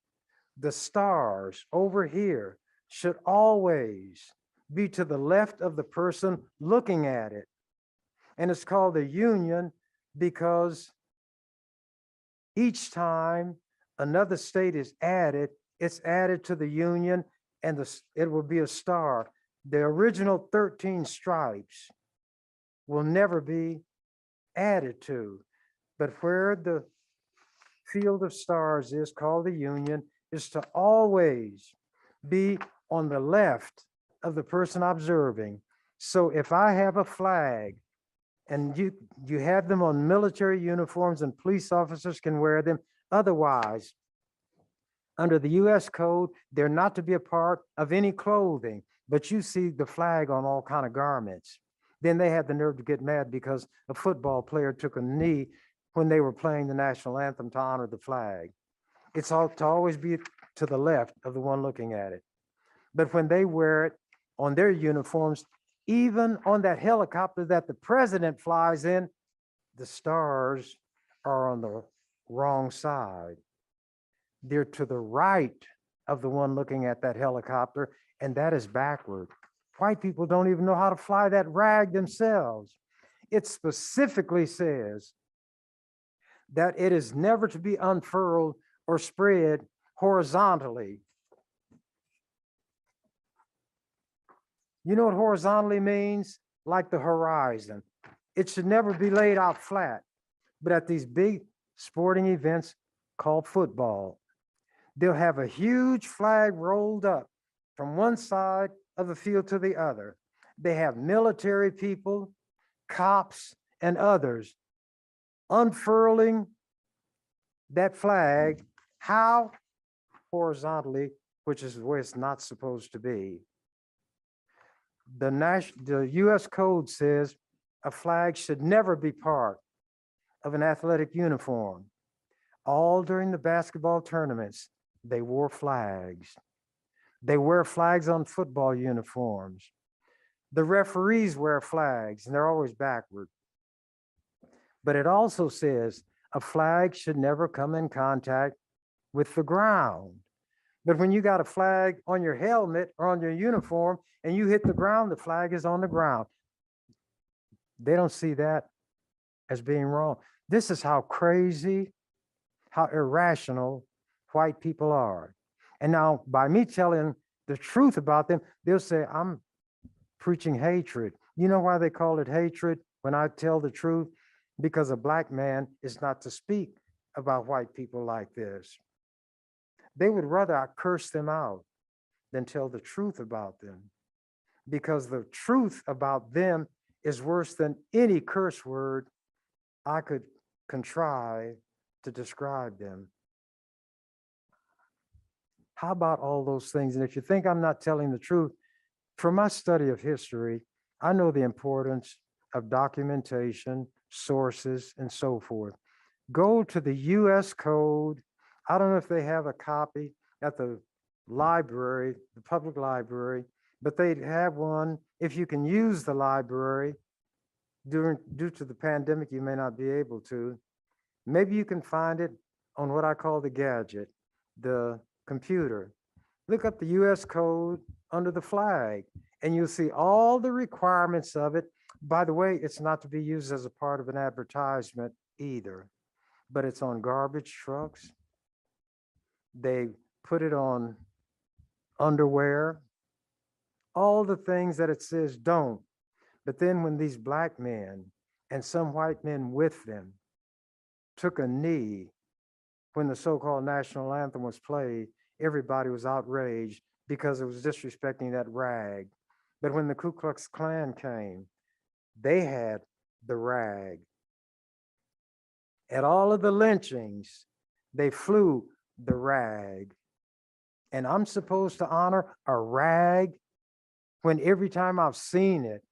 Speaker 2: The stars over here should always be to the left of the person looking at it. And it's called the Union because each time another state is added, it's added to the Union, and it will be a star. The original 13 stripes will never be added to. But where the field of stars is called the Union is to always be on the left of the person observing. So if I have a flag and you have them on military uniforms and police officers can wear them, otherwise, under the US code, they're not to be a part of any clothing, but you see the flag on all kind of garments. Then they had the nerve to get mad because a football player took a knee when they were playing the national anthem to honor the flag. It's all to always be to the left of the one looking at it. But when they wear it on their uniforms, even on that helicopter that the president flies in, the stars are on the wrong side. They're to the right of the one looking at that helicopter, and that is backward. White people don't even know how to fly that rag themselves. It specifically says that it is never to be unfurled or spread horizontally. You know what horizontally means? Like the horizon. It should never be laid out flat. But at these big sporting events called football, they'll have a huge flag rolled up from one side of the field to the other. They have military people, cops, and others unfurling that flag. How? Horizontally, which is where it's not supposed to be. The US code says a flag should never be part of an athletic uniform. All during the basketball tournaments, they wore flags. They wear flags on football uniforms. The referees wear flags, and they're always backward. But it also says a flag should never come in contact with the ground. But when you got a flag on your helmet or on your uniform and you hit the ground, the flag is on the ground. They don't see that as being wrong. This is how crazy, how irrational white people are. And now by me telling the truth about them, they'll say, I'm preaching hatred. You know why they call it hatred when I tell the truth? Because a black man is not to speak about white people like this. They would rather I curse them out than tell the truth about them, because the truth about them is worse than any curse word I could contrive to describe them. How about all those things? And if you think I'm not telling the truth, from my study of history, I know the importance of documentation, sources, and so forth. Go to the US code. I don't know if they have a copy at the library, the public library, but they have one. If you can use the library, due to the pandemic, you may not be able to. Maybe you can find it on what I call the gadget, the computer. Look up the US code under the flag, and you'll see all the requirements of it. By the way, it's not to be used as a part of an advertisement either, but it's on garbage trucks. They put it on underwear, all the things that it says don't. But then when these black men and some white men with them took a knee when the so-called national anthem was played, everybody was outraged because it was disrespecting that rag. But when the Ku Klux Klan came, they had the rag. At all of the lynchings, they flew the rag. And I'm supposed to honor a rag when every time I've seen it,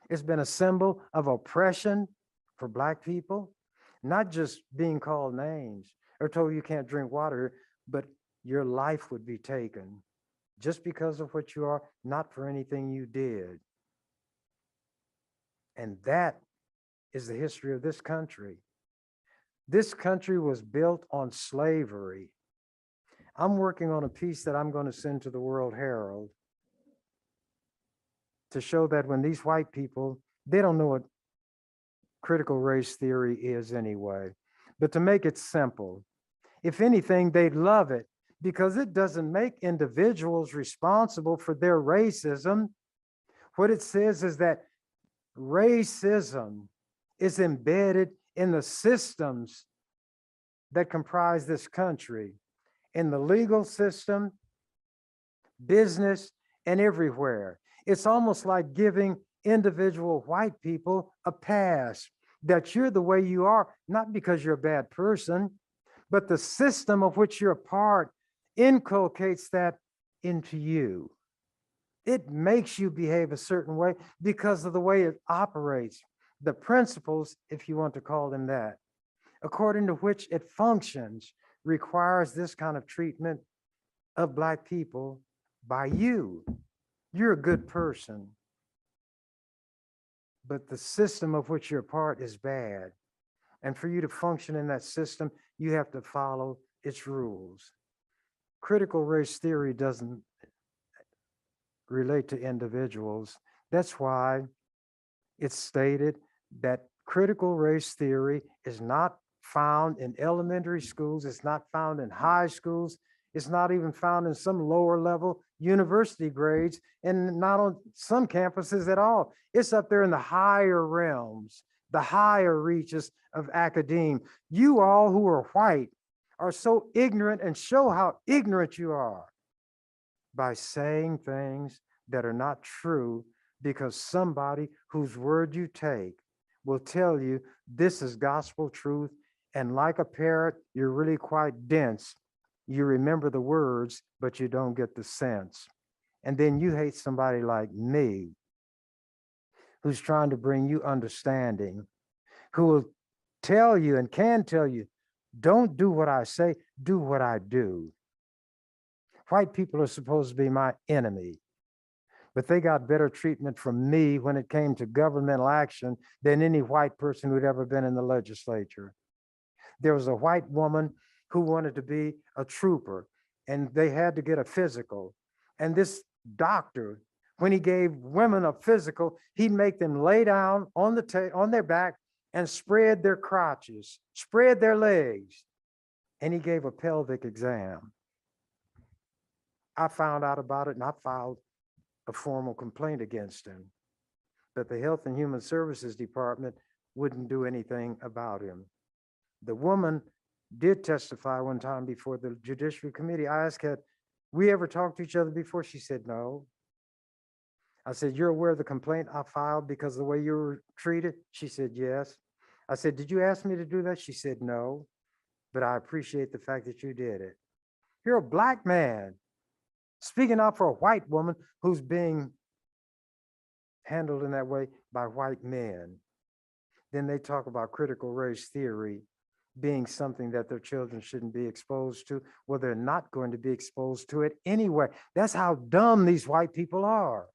Speaker 2: it's been a symbol of oppression for black people, not just being called names or told you can't drink water, but your life would be taken just because of what you are, not for anything you did. And that is the history of this country. This country was built on slavery. I'm working on a piece that I'm going to send to the World Herald to show that when these white people, they don't know what critical race theory is anyway. But to make it simple, If anything, they'd love it because it doesn't make individuals responsible for their racism. What it says is that racism is embedded in the systems that comprise this country, in the legal system, business, and everywhere. It's almost like giving individual white people a pass that you're the way you are, not because you're a bad person, but the system of which you're a part inculcates that into you. It makes you behave a certain way because of the way it operates, the principles, if you want to call them that, according to which it functions, requires this kind of treatment of Black people by you. You're a good person, but the system of which you're a part is bad. And for you to function in that system, you have to follow its rules. Critical race theory doesn't relate to individuals. That's why it's stated that critical race theory is not found in elementary schools, it's not found in high schools, it's not even found in some lower level university grades, and not on some campuses at all. It's up there in the higher realms, the higher reaches of academia. You all who are white are so ignorant, and show how ignorant you are by saying things that are not true, because somebody whose word you take will tell you this is gospel truth. And like a parrot, you're really quite dense. You remember the words, but you don't get the sense. And then you hate somebody like me, who's trying to bring you understanding, who will tell you and can tell you, don't do what I say, do what I do. White people are supposed to be my enemy, but they got better treatment from me when it came to governmental action than any white person who'd ever been in the legislature. There was a white woman who wanted to be a trooper, and they had to get a physical. And this doctor, when he gave women a physical, he'd make them lay down on their back and spread their crotches, spread their legs, and he gave a pelvic exam. I found out about it and I filed a formal complaint against him, but the Health and Human Services Department wouldn't do anything about him. The woman did testify one time before the Judiciary Committee. I asked, had we ever talked to each other before? She said, no. I said, you're aware of the complaint I filed because of the way you were treated? She said, yes. I said, did you ask me to do that? She said, no, but I appreciate the fact that you did it. You're a Black man speaking out for a white woman who's being handled in that way by white men. Then they talk about critical race theory being something that their children shouldn't be exposed to. Well, they're not going to be exposed to it anyway. That's how dumb these white people are.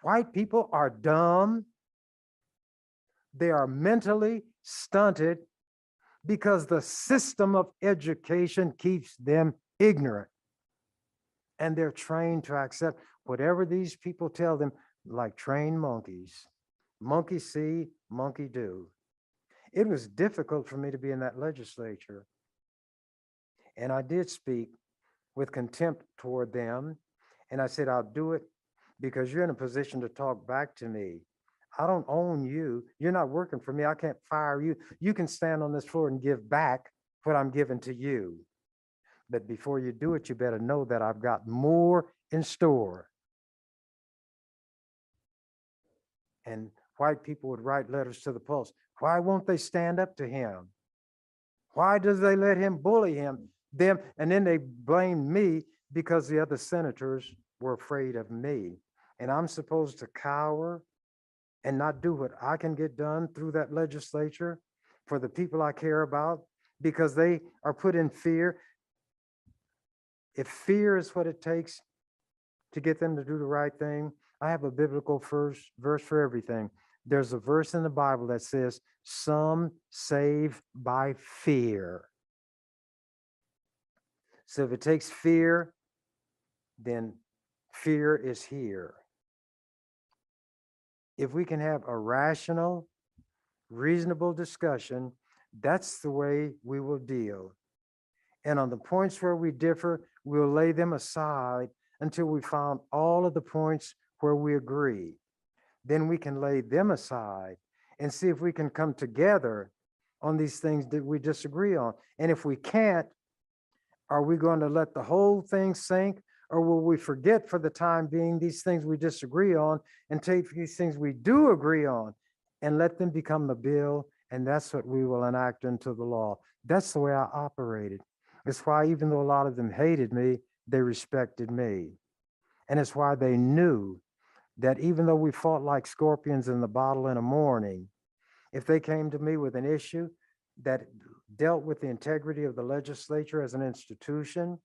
Speaker 2: White people are dumb. They are mentally stunted because the system of education keeps them ignorant. And they're trained to accept whatever these people tell them, like trained monkeys. Monkey see, monkey do. It was difficult for me to be in that legislature. And I did speak with contempt toward them. And I said, I'll do it because you're in a position to talk back to me. I don't own you. You're not working for me. I can't fire you. You can stand on this floor and give back what I'm giving to you. But before you do it, you better know that I've got more in store. And white people would write letters to the Post. Why won't they stand up to him? Why does they let him bully them? And then they blame me because the other senators were afraid of me. And I'm supposed to cower and not do what I can get done through that legislature for the people I care about because they are put in fear. If fear is what it takes to get them to do the right thing, I have a biblical verse for everything. There's a verse in the Bible that says, some save by fear. So if it takes fear, then fear is here. If we can have a rational, reasonable discussion, that's the way we will deal. And on the points where we differ, we'll lay them aside until we found all of the points where we agree. Then we can lay them aside and see if we can come together on these things that we disagree on. And if we can't, are we going to let the whole thing sink? Or will we forget for the time being these things we disagree on and take these things we do agree on and let them become the bill? And that's what we will enact into the law. That's the way I operated. It's why, even though a lot of them hated me, they respected me. And it's why they knew that even though we fought like scorpions in the bottle in the morning, if they came to me with an issue that dealt with the integrity of the legislature as an institution,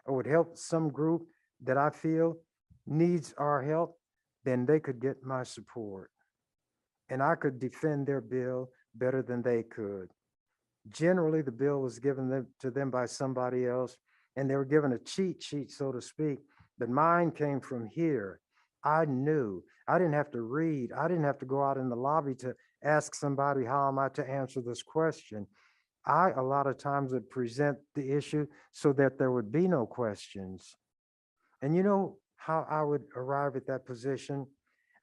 Speaker 2: or would help some group that I feel needs our help, then they could get my support. And I could defend their bill better than they could. Generally, the bill was given to them by somebody else, and they were given a cheat sheet, so to speak, but mine came from here. I knew. I didn't have to read. I didn't have to go out in the lobby to ask somebody, how am I to answer this question? I, a lot of times, would present the issue so that there would be no questions. And you know how I would arrive at that position?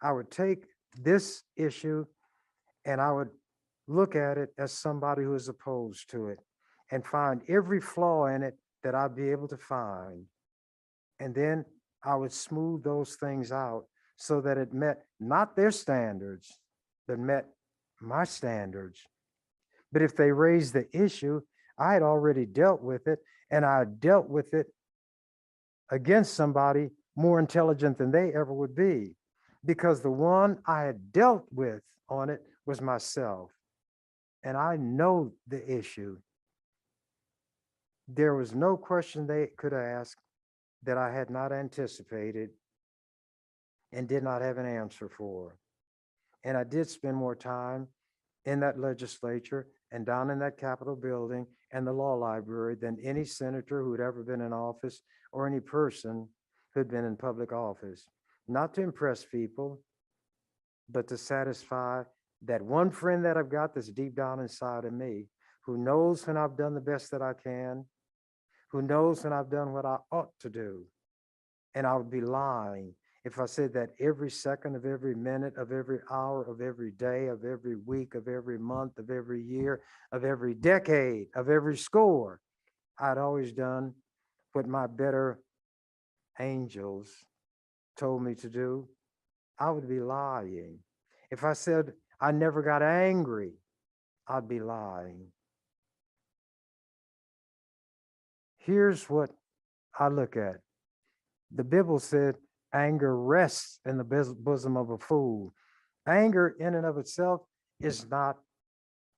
Speaker 2: I would take this issue and I would look at it as somebody who is opposed to it and find every flaw in it that I'd be able to find. And then I would smooth those things out so that it met not their standards, but met my standards. But if they raised the issue, I had already dealt with it, and I dealt with it against somebody more intelligent than they ever would be, because the one I had dealt with on it was myself. And I know the issue. There was no question they could ask that I had not anticipated and did not have an answer for. And I did spend more time in that legislature and down in that Capitol building and the law library than any senator who had ever been in office or any person who'd been in public office. Not to impress people, but to satisfy that one friend that I've got that's deep down inside of me, who knows when I've done the best that I can, who knows when I've done what I ought to do. And I would be lying if I said that every second of every minute of every hour of every day of every week of every month of every year of every decade of every score, I'd always done what my better angels told me to do. I would be lying. If I said I never got angry, I'd be lying. Here's what I look at. The Bible said, anger rests in the bosom of a fool. Anger in and of itself is not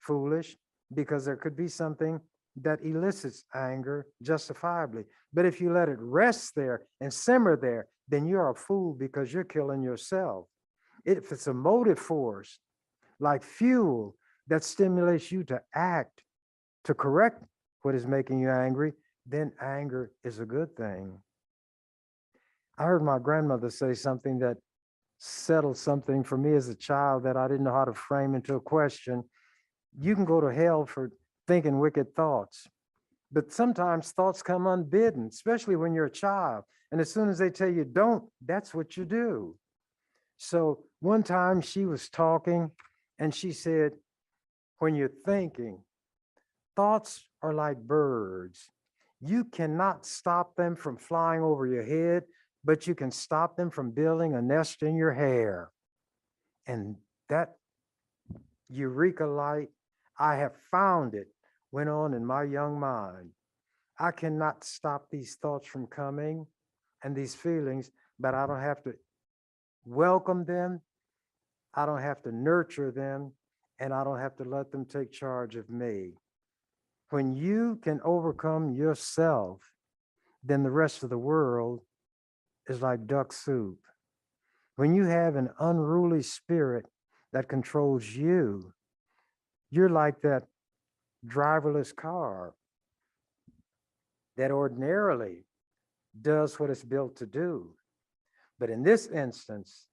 Speaker 2: foolish, because there could be something that elicits anger justifiably. But if you let it rest there and simmer there, then you're a fool, because you're killing yourself. If it's a motive force, like fuel, that stimulates you to act, to correct what is making you angry, then anger is a good thing. I heard my grandmother say something that settled something for me as a child that I didn't know how to frame into a question. You can go to hell for thinking wicked thoughts, but sometimes thoughts come unbidden, especially when you're a child. And as soon as they tell you don't, that's what you do. So one time she was talking and she said, when you're thinking, thoughts are like birds. You cannot stop them from flying over your head, but you can stop them from building a nest in your hair. And that eureka light, I have found it, went on in my young mind. I cannot stop these thoughts from coming and these feelings, but I don't have to welcome them. I don't have to nurture them, and I don't have to let them take charge of me. When you can overcome yourself, then the rest of the world is like duck soup. When you have an unruly spirit that controls you, you're like that driverless car that ordinarily does what it's built to do. But in this instance,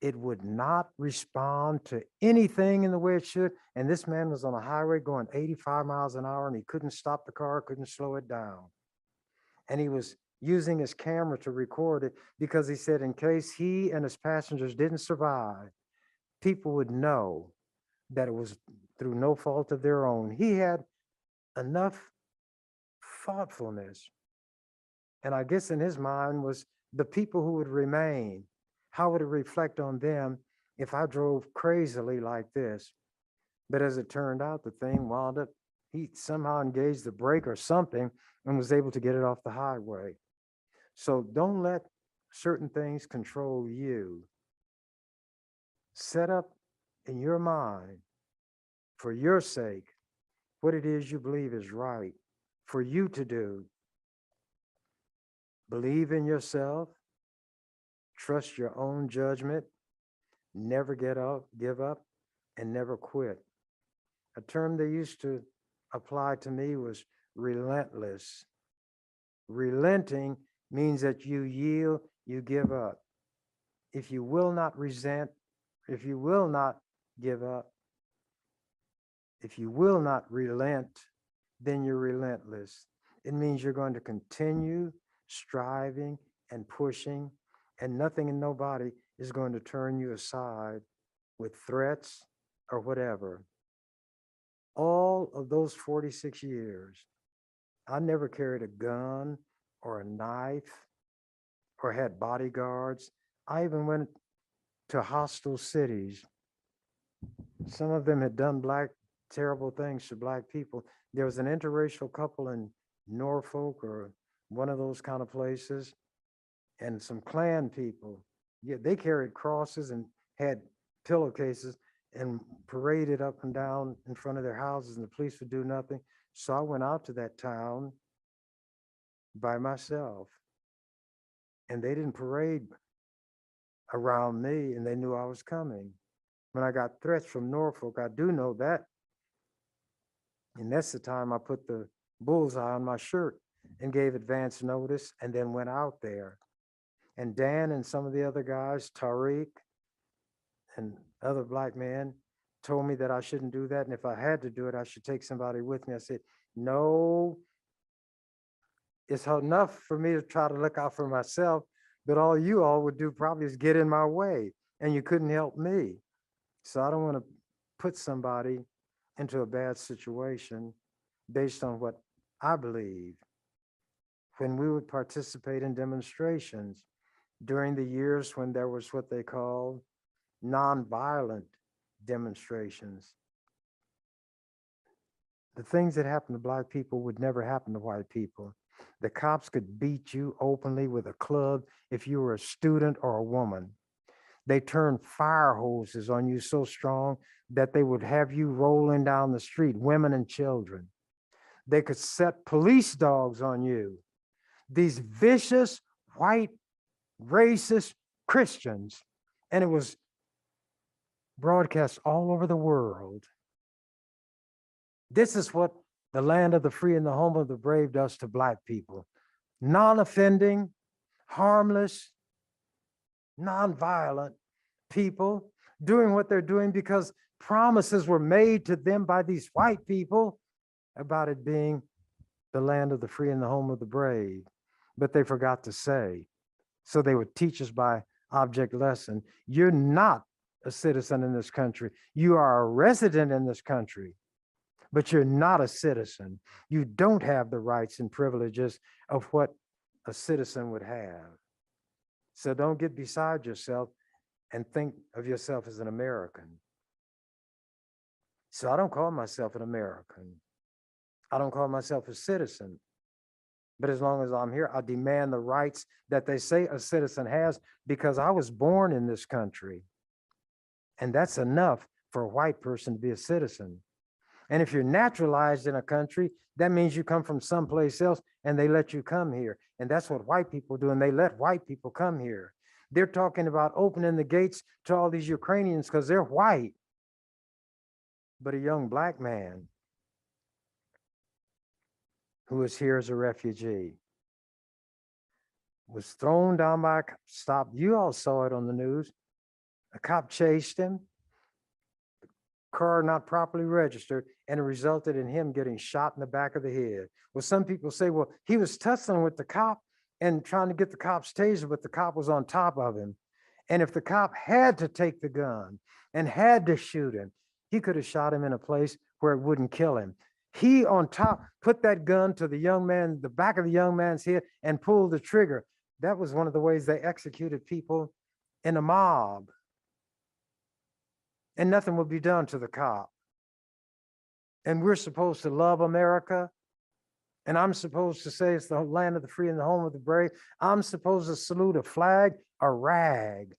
Speaker 2: it would not respond to anything in the way it should. And this man was on a highway going 85 miles an hour, and he couldn't stop the car, couldn't slow it down. And he was using his camera to record it because he said in case he and his passengers didn't survive, people would know that it was through no fault of their own. He had enough thoughtfulness. And I guess in his mind was the people who would remain. How would it reflect on them if I drove crazily like this? But as it turned out, the thing wound up, he somehow engaged the brake or something and was able to get it off the highway. So don't let certain things control you. Set up in your mind, for your sake, what it is you believe is right for you to do. Believe in yourself, trust your own judgment, never give up, and never quit. A term they used to apply to me was relentless. Relenting means that you yield, you give up. If you will not resent, if you will not give up, if you will not relent, then you're relentless. It means you're going to continue striving and pushing, and nothing and nobody is going to turn you aside with threats or whatever. All of those 46 years, I never carried a gun or a knife or had bodyguards. I even went to hostile cities. Some of them had done terrible things to Black people. There was an interracial couple in Norfolk or one of those kind of places, and some Klan people. Yeah, they carried crosses and had pillowcases and paraded up and down in front of their houses, and the police would do nothing. So I went out to that town by myself, and they didn't parade around me, and they knew I was coming. When I got threats from Norfolk, I do know that. And that's the time I put the bullseye on my shirt and gave advance notice and then went out there. And Dan and some of the other guys, Tariq and other Black men, told me that I shouldn't do that. And if I had to do it, I should take somebody with me. I said, no, it's enough for me to try to look out for myself, but all you all would do probably is get in my way, and you couldn't help me. So I don't want to put somebody into a bad situation based on what I believe. When we would participate in demonstrations during the years when there was what they called nonviolent demonstrations, the things that happened to Black people would never happen to white people. The cops could beat you openly with a club if you were a student or a woman. They turned fire hoses on you so strong that they would have you rolling down the street, women and children. They could set police dogs on you. These vicious, white, racist Christians. And it was broadcast all over the world. This is what the land of the free and the home of the brave does to Black people. Non-offending, harmless, non-violent people doing what they're doing because promises were made to them by these white people about it being the land of the free and the home of the brave, but they forgot to say. So they would teach us by object lesson. You're not a citizen in this country. You are a resident in this country, but you're not a citizen. You don't have the rights and privileges of what a citizen would have. So don't get beside yourself and think of yourself as an American. So I don't call myself an American. I don't call myself a citizen. But as long as I'm here, I demand the rights that they say a citizen has because I was born in this country. And that's enough for a white person to be a citizen. And if you're naturalized in a country, that means you come from someplace else and they let you come here. And that's what white people do. And they let white people come here. They're talking about opening the gates to all these Ukrainians because they're white. But a young Black man who was here as a refugee was thrown down by a stop. You all saw it on the news. A cop chased him, car not properly registered, and it resulted in him getting shot in the back of the head. Well, some people say, well, he was tussling with the cop and trying to get the cop's taser, but the cop was on top of him. And if the cop had to take the gun and had to shoot him, he could have shot him in a place where it wouldn't kill him. He on top put that gun to the back of the young man's head and pulled the trigger. That was one of the ways they executed people in a mob. And nothing would be done to the cop. And we're supposed to love America. And I'm supposed to say it's the land of the free and the home of the brave. I'm supposed to salute a flag, a rag.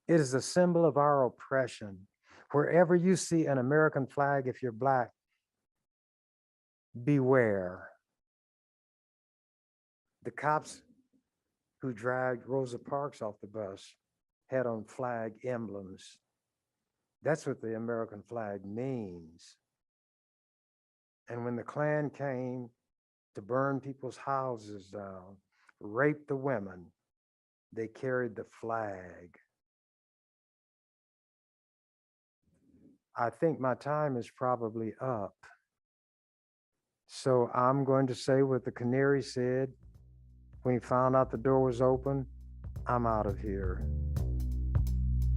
Speaker 2: It is a symbol of our oppression. Wherever you see an American flag, if you're Black, beware. The cops who dragged Rosa Parks off the bus had on flag emblems. That's what the American flag means. And when the Klan came to burn people's houses down, rape the women, they carried the flag. I think my time is probably up. So I'm going to say what the canary said when he found out the door was open. I'm out of here.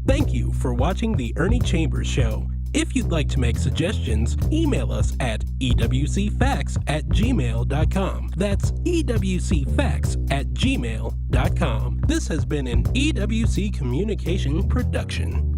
Speaker 3: Thank you for watching The Ernie Chambers Show. If you'd like to make suggestions, email us at ewcfacts@gmail.com. That's ewcfacts@gmail.com. This has been an EWC Communication production.